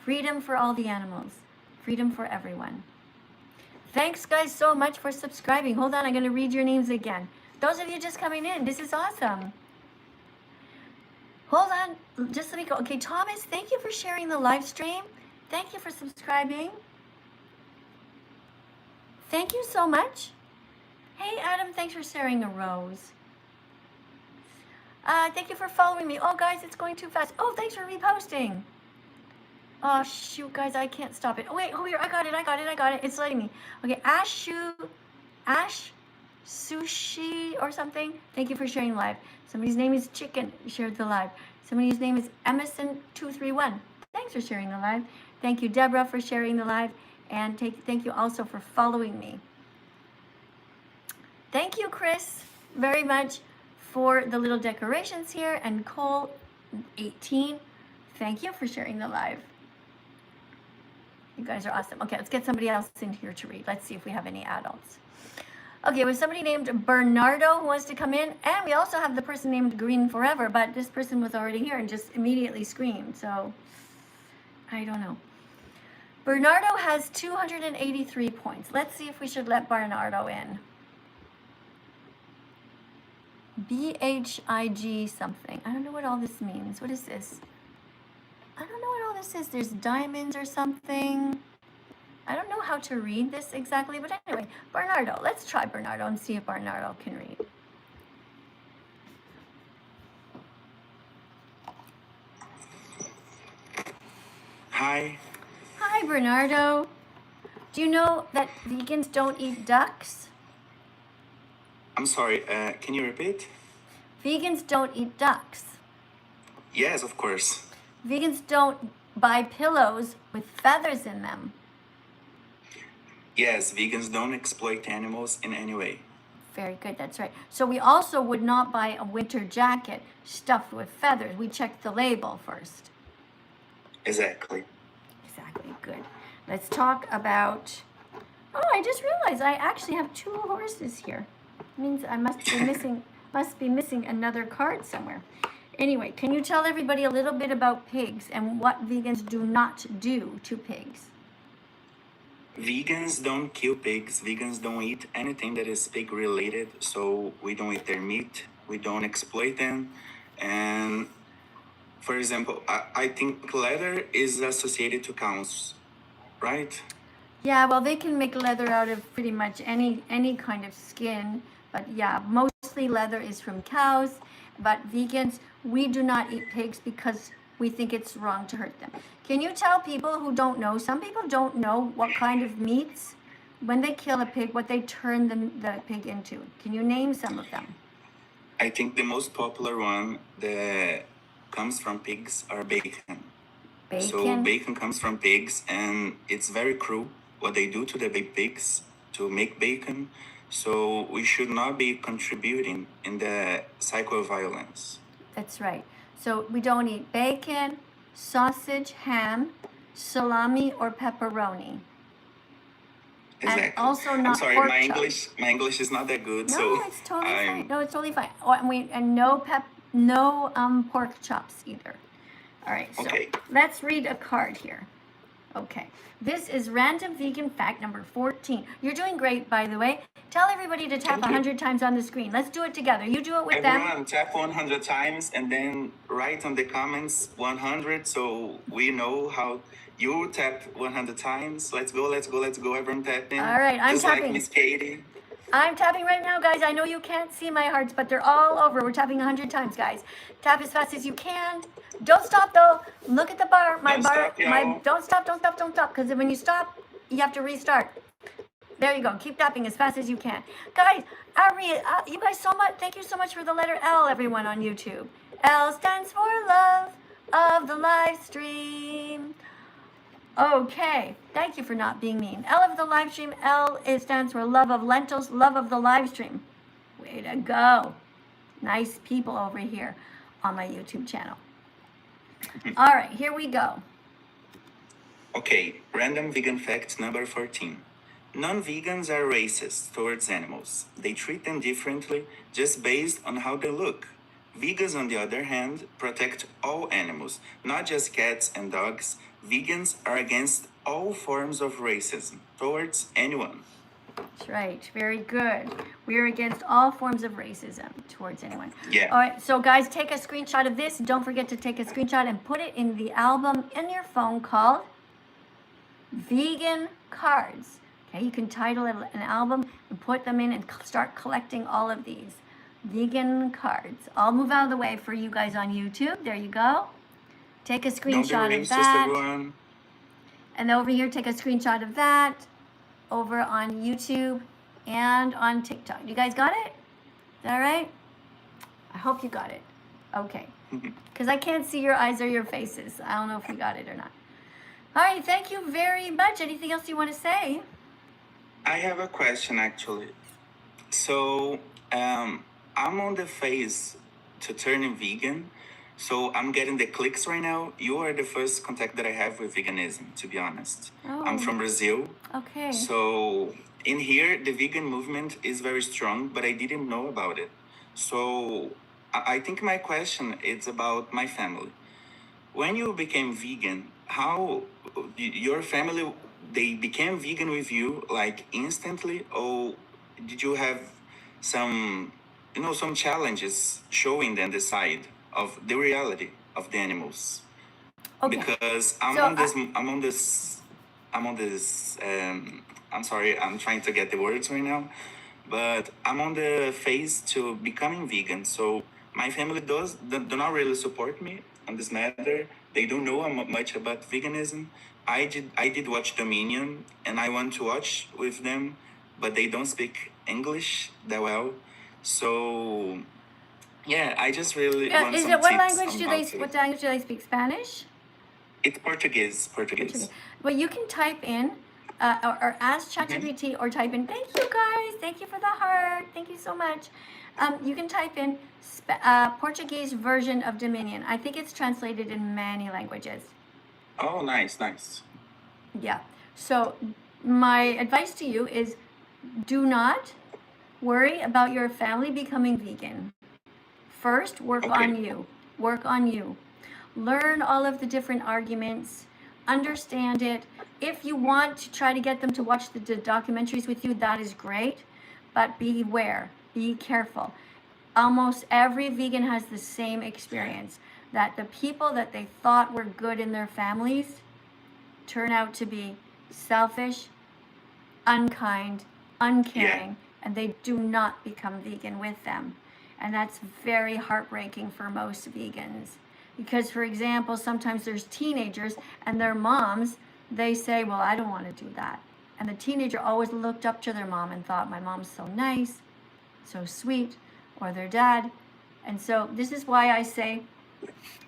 Freedom for all the animals. Freedom for everyone. Thanks, guys, so much for subscribing. Hold on, I'm going to read your names again. Those of you just coming in, this is awesome. Hold on, just let me go. Okay, Thomas, thank you for sharing the live stream. Thank you for subscribing. Thank you so much. Hey, Adam, thanks for sharing a rose. Thank you for following me. Oh, guys, it's going too fast. Oh, thanks for reposting. Oh, shoot, guys, I can't stop it. Oh, wait, oh, here, I got it. It's letting me. Okay, Ash Sushi or something. Thank you for sharing live. Somebody's name is Chicken, shared the live. Somebody's name is Emerson231. Thanks for sharing the live. Thank you, Deborah, for sharing the live. And thank you also for following me. Thank you, Chris, very much for the little decorations here. And Cole18, thank you for sharing the live. You guys are awesome. Okay, let's get somebody else in here to read. Let's see if we have any adults. Okay, we have somebody named Bernardo who wants to come in. And we also have the person named Green Forever, but this person was already here and just immediately screamed. So, I don't know. Bernardo has 283 points. Let's see if we should let Bernardo in. BHIG something. I don't know what all this means. What is this? I don't know what all this is. There's diamonds or something. I don't know how to read this exactly, but anyway, Bernardo. Let's try Bernardo and see if Bernardo can read. Hi. Hi, Bernardo. Do you know that vegans don't eat ducks? I'm sorry, can you repeat? Vegans don't eat ducks. Yes, of course. Vegans don't buy pillows with feathers in them. Yes, vegans don't exploit animals in any way. Very good, that's right. So we also would not buy a winter jacket stuffed with feathers. We check the label first. Exactly. Exactly, good. Let's talk about, oh, I just realized I actually have 2 horses here. It means I must be missing another card somewhere. Anyway, can you tell everybody a little bit about pigs and what vegans do not do to pigs? Vegans don't kill pigs. Vegans don't eat anything that is pig related. So we don't eat their meat. We don't exploit them. And for example, I think leather is associated to cows, right? Yeah, well, they can make leather out of pretty much any kind of skin. But yeah, mostly leather is from cows. But vegans, we do not eat pigs because we think it's wrong to hurt them. Can you tell people who don't know, some people don't know what kind of meats, when they kill a pig, what they turn the pig into? Can you name some of them? I think the most popular one that comes from pigs are bacon. So bacon comes from pigs, and it's very cruel what they do to the pigs to make bacon. So we should not be contributing in the cycle of violence. That's right. So we don't eat bacon, sausage, ham, salami, or pepperoni. Exactly. And also not I'm sorry, pork my chops. English is not that good. No, so it's totally fine. No, it's totally fine. Oh, and no pork chops either. All right, so okay. Let's read a card here. Okay, this is random vegan fact number 14. You're doing great, by the way. Tell everybody to tap 100 times on the screen. Let's do it together. You do it with Everyone tap 100 times and then write on the comments 100 so we know how you tap 100 times. Let's go. Everyone tapping. All right, I'm just tapping. Like Miss Katie. I'm tapping right now, guys. I know you can't see my hearts, but they're all over. We're tapping 100 times, guys. Tap as fast as you can. Don't stop though. Look at the bar. My Don't bar. stop, My y'all. don't stop. Don't stop. Don't stop. Because when you stop, you have to restart. There you go. Keep tapping as fast as you can, guys. You guys so much. Thank you so much for the letter L, everyone on YouTube. L stands for love of the live stream. Okay, thank you for not being mean. L of the live stream, it stands for love of lentils, love of the live stream. Way to go. Nice people over here on my YouTube channel. All right, here we go. Okay, random vegan fact number 14. Non-vegans are racist towards animals. They treat them differently just based on how they look. Vegans, on the other hand, protect all animals, not just cats and dogs. Vegans are against all forms of racism towards anyone. That's right. Very good. We're against all forms of racism towards anyone. Yeah. All right. So, guys, take a screenshot of this. Don't forget to take a screenshot and put it in the album in your phone called Vegan Cards. Okay. You can title it an album and put them in and start collecting all of these vegan cards. I'll move out of the way for you guys on YouTube. There you go. Take a screenshot of that. Everyone. And over here, take a screenshot of that over on YouTube and on TikTok. You guys got it? Is that all right? I hope you got it. Okay. Because I can't see your eyes or your faces. I don't know if you got it or not. All right. Thank you very much. Anything else you want to say? I have a question actually. So, I'm on the phase to turning vegan. So I'm getting the clicks right now. You are the first contact that I have with veganism, to be honest. Oh. I'm from Brazil. Okay. So in here, the vegan movement is very strong, but I didn't know about it. So I think my question is about my family. When you became vegan, how your family, they became vegan with you like instantly, or did you have some, some challenges showing them the side of the reality of the animals? Okay. Because I'm sorry, I'm trying to get the words right now, but I'm on the phase to becoming vegan. So my family do not really support me on this matter. They don't know much about veganism. I did watch Dominion, and I want to watch with them, but they don't speak English that well. So yeah, I just really want Is some it what tips language on do how they? to- What language do they speak? Spanish. It's Portuguese. Well, you can type in or ask ChatGPT or type in. Thank you guys. Thank you for the heart. Thank you so much. You can type in Portuguese version of Dominion. I think it's translated in many languages. Oh, nice. Yeah. So my advice to you is do not worry about your family becoming vegan. First, work Okay. on you. Work on you. Learn all of the different arguments. Understand it. If you want to try to get them to watch the documentaries with you, that is great. But beware. Be careful. Almost every vegan has the same experience, that the people that they thought were good in their families turn out to be selfish, unkind, uncaring, and they do not become vegan with them. And that's very heartbreaking for most vegans. Because, for example, sometimes there's teenagers and their moms, they say, well, I don't want to do that. And the teenager always looked up to their mom and thought, my mom's so nice, so sweet, or their dad. And so this is why I say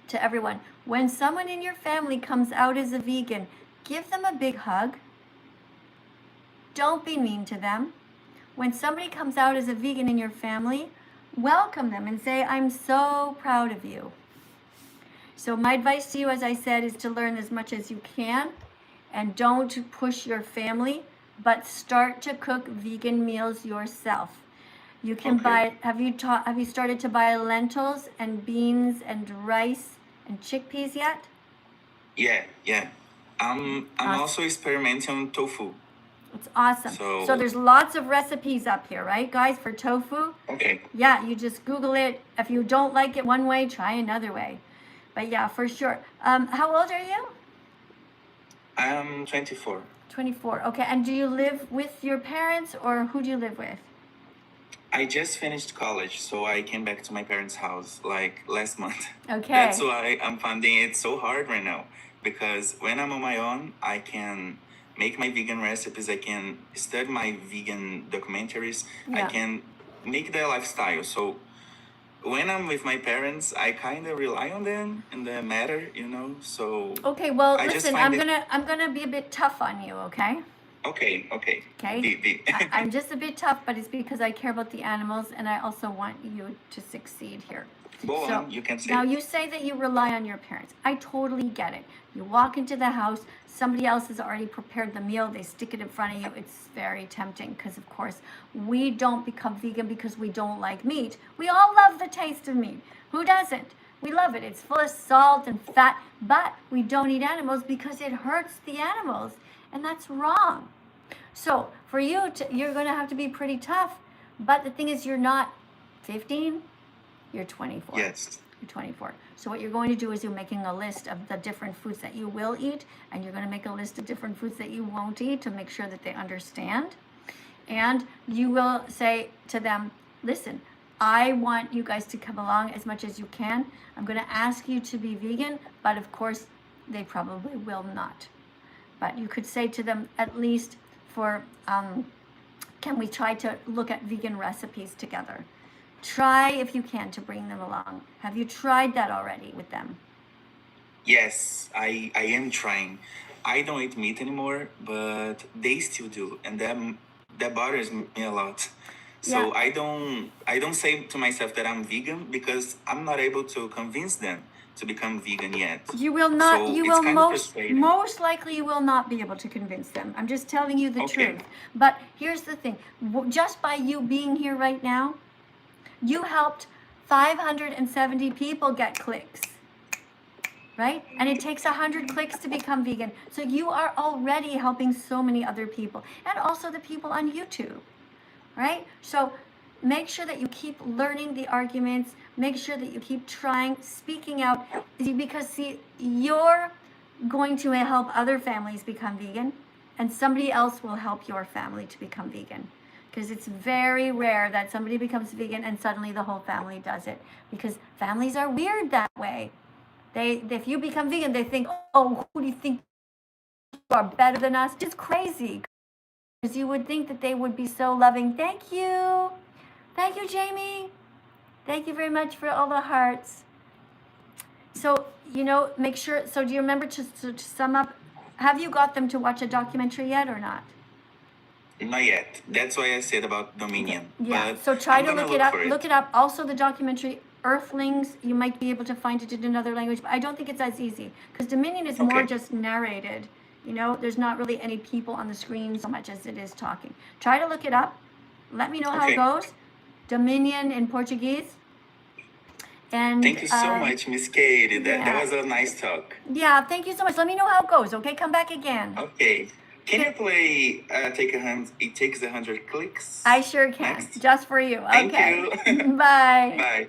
to everyone, when someone in your family comes out as a vegan, give them a big hug. Don't be mean to them. When somebody comes out as a vegan in your family, welcome them and say, I'm so proud of you. So my advice to you, as I said, is to learn as much as you can and don't push your family, but start to cook vegan meals yourself. You can buy, have you started to buy lentils and beans and rice and chickpeas yet? Yeah. I'm also experimenting on tofu. It's awesome. So there's lots of recipes up here, right, guys, for tofu? Okay. Yeah, you just Google it. If you don't like it one way, try another way. But yeah, for sure. How old are you? I'm 24. 24. Okay, and do you live with your parents or who do you live with? I just finished college, so I came back to my parents' house like last month. Okay. That's why I'm finding it so hard right now. Because when I'm on my own, I can make my vegan recipes, I can study my vegan documentaries, I Yeah. can make their lifestyle. So when I'm with my parents, I kind of rely on them in the matter, you know. So Okay, well, I just listen, find I'm gonna be a bit tough on you, okay? okay. Okay. I'm just a bit tough, but it's because I care about the animals and I also want you to succeed here. Go So on, you can say. now you say that you rely on your parents. I totally get it. You walk into the house, somebody else has already prepared the meal, they stick it in front of you. It's very tempting because, of course, we don't become vegan because we don't like meat. We all love the taste of meat. Who doesn't? We love it. It's full of salt and fat, but we don't eat animals because it hurts the animals, and that's wrong. So for you, you're going to have to be pretty tough. But the thing is, you're not 15, you're 24. Yes. You're 24. So what you're going to do is you're making a list of the different foods that you will eat, and you're going to make a list of different foods that you won't eat to make sure that they understand. And you will say to them, listen, I want you guys to come along as much as you can. I'm going to ask you to be vegan, but of course, they probably will not. But you could say to them, at least for, can we try to look at vegan recipes together? Try, if you can, to bring them along. Have you tried that already with them? Yes, I am trying. I don't eat meat anymore, but they still do, and that bothers me a lot. So Yeah. I don't say to myself that I'm vegan because I'm not able to convince them to become vegan yet. You will not, So you it's will kind of frustrating. most likely you will not be able to convince them. I'm just telling you the Okay. truth. But here's the thing, just by you being here right now, you helped 570 people get clicks, right? And it takes 100 clicks to become vegan. So you are already helping so many other people, and also the people on YouTube, right? So make sure that you keep learning the arguments, make sure that you keep trying, speaking out, because see, you're going to help other families become vegan, and somebody else will help your family to become vegan. Because it's very rare that somebody becomes vegan and suddenly the whole family does it. Because families are weird that way. If you become vegan, they think, oh, who do you think you are, better than us? It's crazy. Because you would think that they would be so loving. Thank you. Thank you, Jamie. Thank you very much for all the hearts. So, make sure, so do you remember to sum up, have you got them to watch a documentary yet or not? Not yet. That's why I said about Dominion. Yeah, But so try I'm to gonna look it up. for Look it up. Also, the documentary Earthlings, you might be able to find it in another language, but I don't think it's as easy because Dominion is more Okay. just narrated. There's not really any people on the screen so much as it is talking. Try to look it up. Let me know how it Okay. goes. Dominion in Portuguese. And Thank you so much, Miss Katie. That yeah. was a nice talk. Yeah, thank you so much. Let me know how it goes, okay? Come back again. Okay. Can you play It Takes 100 Clicks? I sure can. Next. Just for you. Thank Okay. you. Bye. Bye.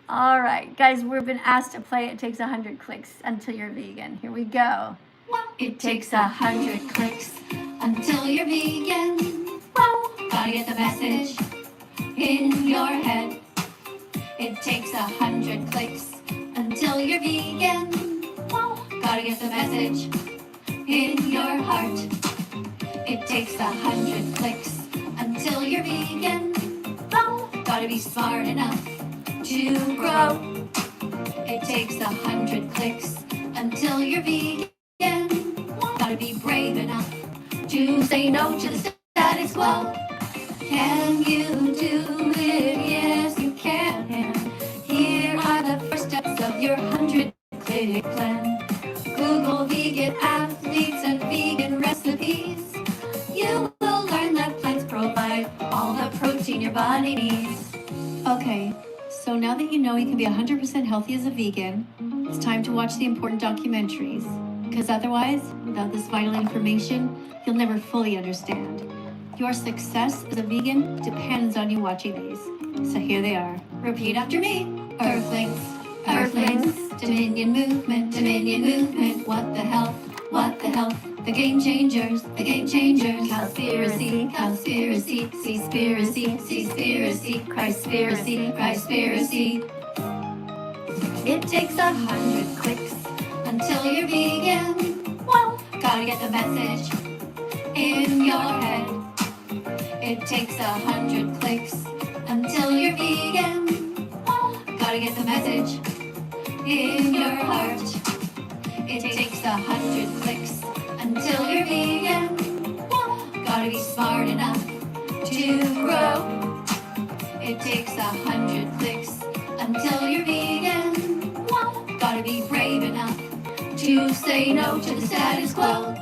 All right, guys, we've been asked to play It Takes 100 Clicks Until You're Vegan. Here we go. It takes 100 clicks until you're vegan. Wow, gotta get the message in your head. It takes 100 clicks until you're vegan. Wow, gotta get the message in your heart. It takes 100 clicks until you're vegan. Wow, gotta be smart enough to grow. It takes 100 clicks until you're vegan. Gotta be brave enough to say no to the status quo. Can you do it? Yes, you can. Here are the first steps of your 100-click plan. Google vegan athletes and vegan recipes. You will learn that plants provide all the protein your body needs. Okay, so now that you know you can be 100% healthy as a vegan, it's time to watch the important documentaries. Because otherwise, without this vital information, you'll never fully understand. Your success as a vegan depends on you watching these. So here they are. Repeat after me. Earthlings, Earthlings, Dominion movement, what the health, The game changers, the game changers. Cowspiracy, cowspiracy, seaspiracy, seaspiracy, Christspiracy, Christspiracy. It takes 100 clicks until you're vegan. Well, gotta get the message in your head. It takes 100 clicks until you're vegan. Well, gotta get the message in your heart. It takes 100 clicks until you're vegan. Well, gotta be smart enough to grow. It takes 100 clicks until you're vegan. Well, gotta be brave enough to say no to the status quo.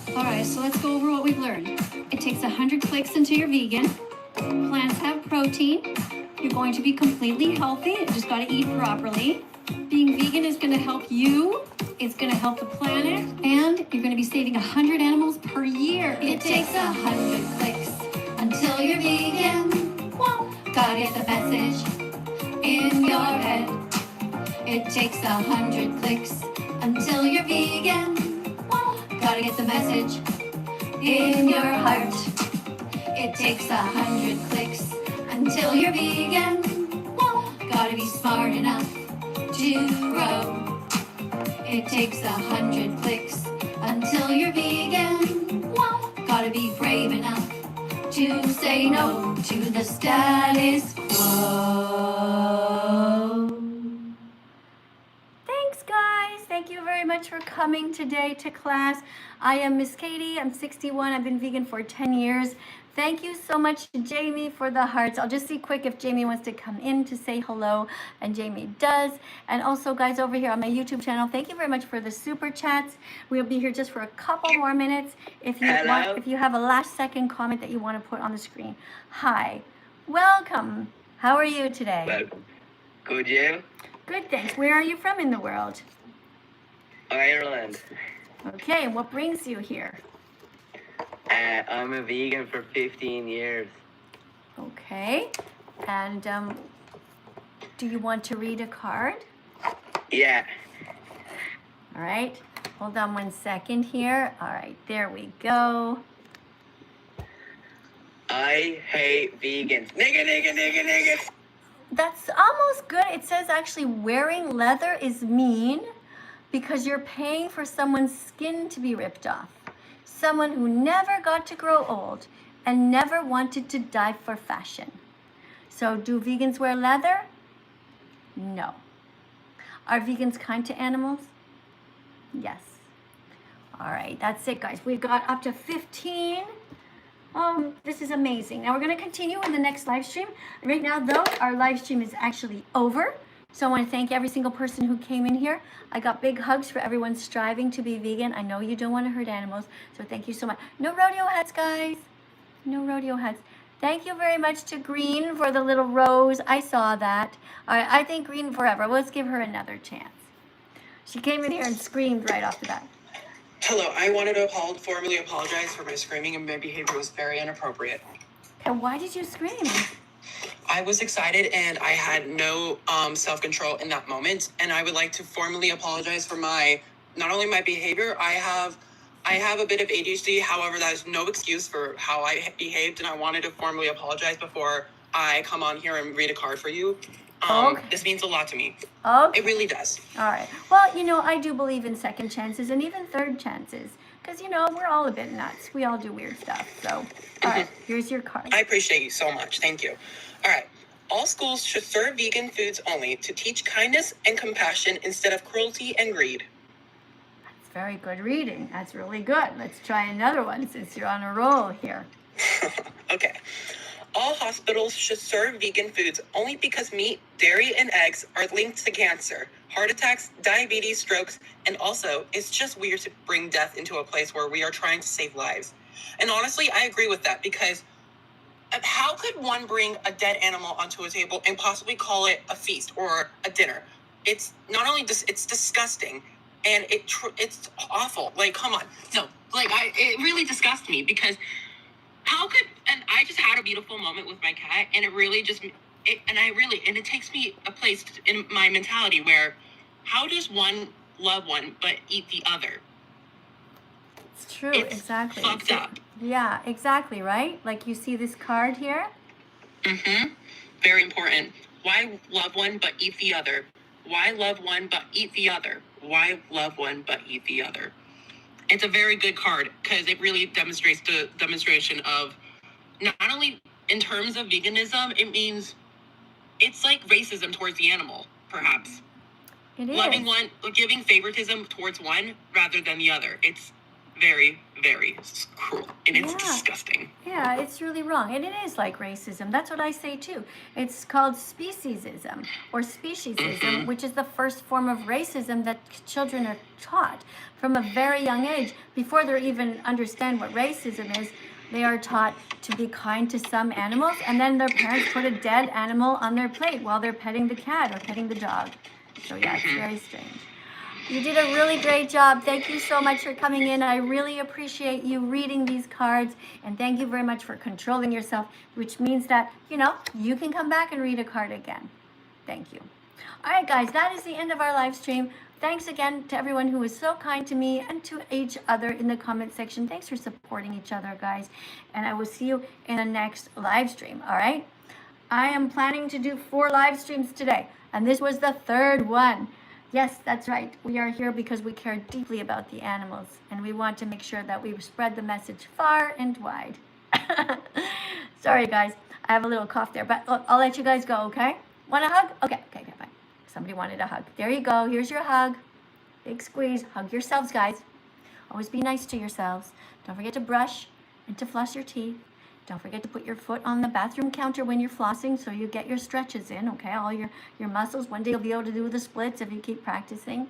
Alright, so let's go over what we've learned. It takes 100 clicks until you're vegan. Plants have protein. You're going to be completely healthy. You just gotta eat properly. Being vegan is gonna help you. It's gonna help the planet. And you're gonna be saving 100 animals per year. It takes 100 clicks until you're vegan. Well, gotta get the message in your head. It takes 100 clicks until you're vegan. Well, gotta get the message in your heart. It takes 100 clicks until you're vegan. Well, gotta be smart enough to grow. It takes 100 clicks until you're vegan. Well, gotta be brave enough to say no to the status quo. Thanks, guys. Thank you very much for coming today to class. I am Miss Katie. I'm 61. I've been vegan for 10 years. Thank you so much to Jamie for the hearts. I'll just see quick if Jamie wants to come in to say hello, and Jamie does. And also, guys, over here on my YouTube channel, thank you very much for the super chats. We'll be here just for a couple more minutes. If you have a last second comment that you want to put on the screen. Hi, welcome. How are you today? Well, good, you? Good, thanks. Where are you from in the world? Ireland. Okay, and what brings you here? I'm a vegan for 15 years. Okay, and do you want to read a card? Yeah. All right, hold on 1 second here. All right, there we go. I hate vegans. Nigga, nigga, nigga, nigga. That's almost good. It says actually wearing leather is mean because you're paying for someone's skin to be ripped off. Someone who never got to grow old and never wanted to die for fashion. So do vegans wear leather? No. Are vegans kind to animals? Yes. All right, that's it, guys. We've got up to 15. This is amazing. Now we're going to continue in the next live stream. Right now, though, our live stream is actually over. So I want to thank every single person who came in here. I got big hugs for everyone striving to be vegan. I know you don't want to hurt animals, so thank you so much. No rodeo hats, guys. No rodeo hats. Thank you very much to Green for the little rose. I saw that. All right, I think Green forever. Let's give her another chance. She came in here and screamed right off the bat. Hello, I wanted to formally apologize for my screaming, and my behavior was very inappropriate. And why did you scream? I was excited and I had no self-control in that moment, and I would like to formally apologize for not only my behavior. I have a bit of ADHD, however, that is no excuse for how I behaved, and I wanted to formally apologize before I come on here and read a card for you. Okay. This means a lot to me. Okay. It really does. All right. Well, I do believe in second chances and even third chances because, we're all a bit nuts. We all do weird stuff. So, all right, here's your card. I appreciate you so much. Thank you. All right. All schools should serve vegan foods only to teach kindness and compassion instead of cruelty and greed. That's very good reading. That's really good. Let's try another one since you're on a roll here. Okay. All hospitals should serve vegan foods only because meat, dairy, and eggs are linked to cancer, heart attacks, diabetes, strokes, and also it's just weird to bring death into a place where we are trying to save lives. And honestly, I agree with that because how could one bring a dead animal onto a table and possibly call it a feast or a dinner? It's not only it's disgusting, and it's awful. Like, come on, no, it really disgusts me because and I just had a beautiful moment with my cat, and it takes me a place in my mentality where how does one love one but eat the other? It's true, It's exactly. fucked up. Yeah, exactly, right? Like you see this card here. Mm-hmm. Very important. Why love one but eat the other? Why love one but eat the other? Why love one but eat the other? It's a very good card because it really demonstrates the demonstration of not only in terms of veganism, it means it's like racism towards the animal, perhaps. It is. Loving one, giving favoritism towards one rather than the other. It's very, very cruel and it's disgusting. Yeah, it's really wrong. And it is like racism. That's what I say too. It's called speciesism or speciesism, which is the first form of racism that children are taught from a very young age. Before they even understand what racism is, they are taught to be kind to some animals, and then their parents put a dead animal on their plate while they're petting the cat or petting the dog. So yeah, it's very strange. You did a really great job. Thank you so much for coming in. I really appreciate you reading these cards, and thank you very much for controlling yourself, which means that, you can come back and read a card again. Thank you. All right, guys, that is the end of our live stream. Thanks again to everyone who was so kind to me and to each other in the comment section. Thanks for supporting each other, guys. And I will see you in the next live stream, all right? I am planning to do 4 live streams today, and this was the 3rd one. Yes, that's right. We are here because we care deeply about the animals, and we want to make sure that we spread the message far and wide. Sorry, guys. I have a little cough there, but I'll let you guys go, okay? Want a hug? Okay, fine. Somebody wanted a hug. There you go. Here's your hug. Big squeeze. Hug yourselves, guys. Always be nice to yourselves. Don't forget to brush and to floss your teeth. Don't forget to put your foot on the bathroom counter when you're flossing so you get your stretches in, okay? All your muscles. One day you'll be able to do the splits if you keep practicing.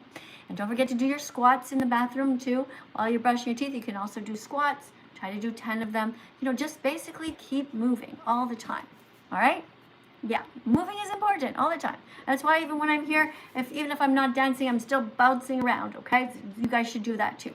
And don't forget to do your squats in the bathroom too. While you're brushing your teeth, you can also do squats. Try to do 10 of them. Just basically keep moving all the time, all right? Yeah, moving is important all the time. That's why even when I'm here, even if I'm not dancing, I'm still bouncing around, okay? You guys should do that too.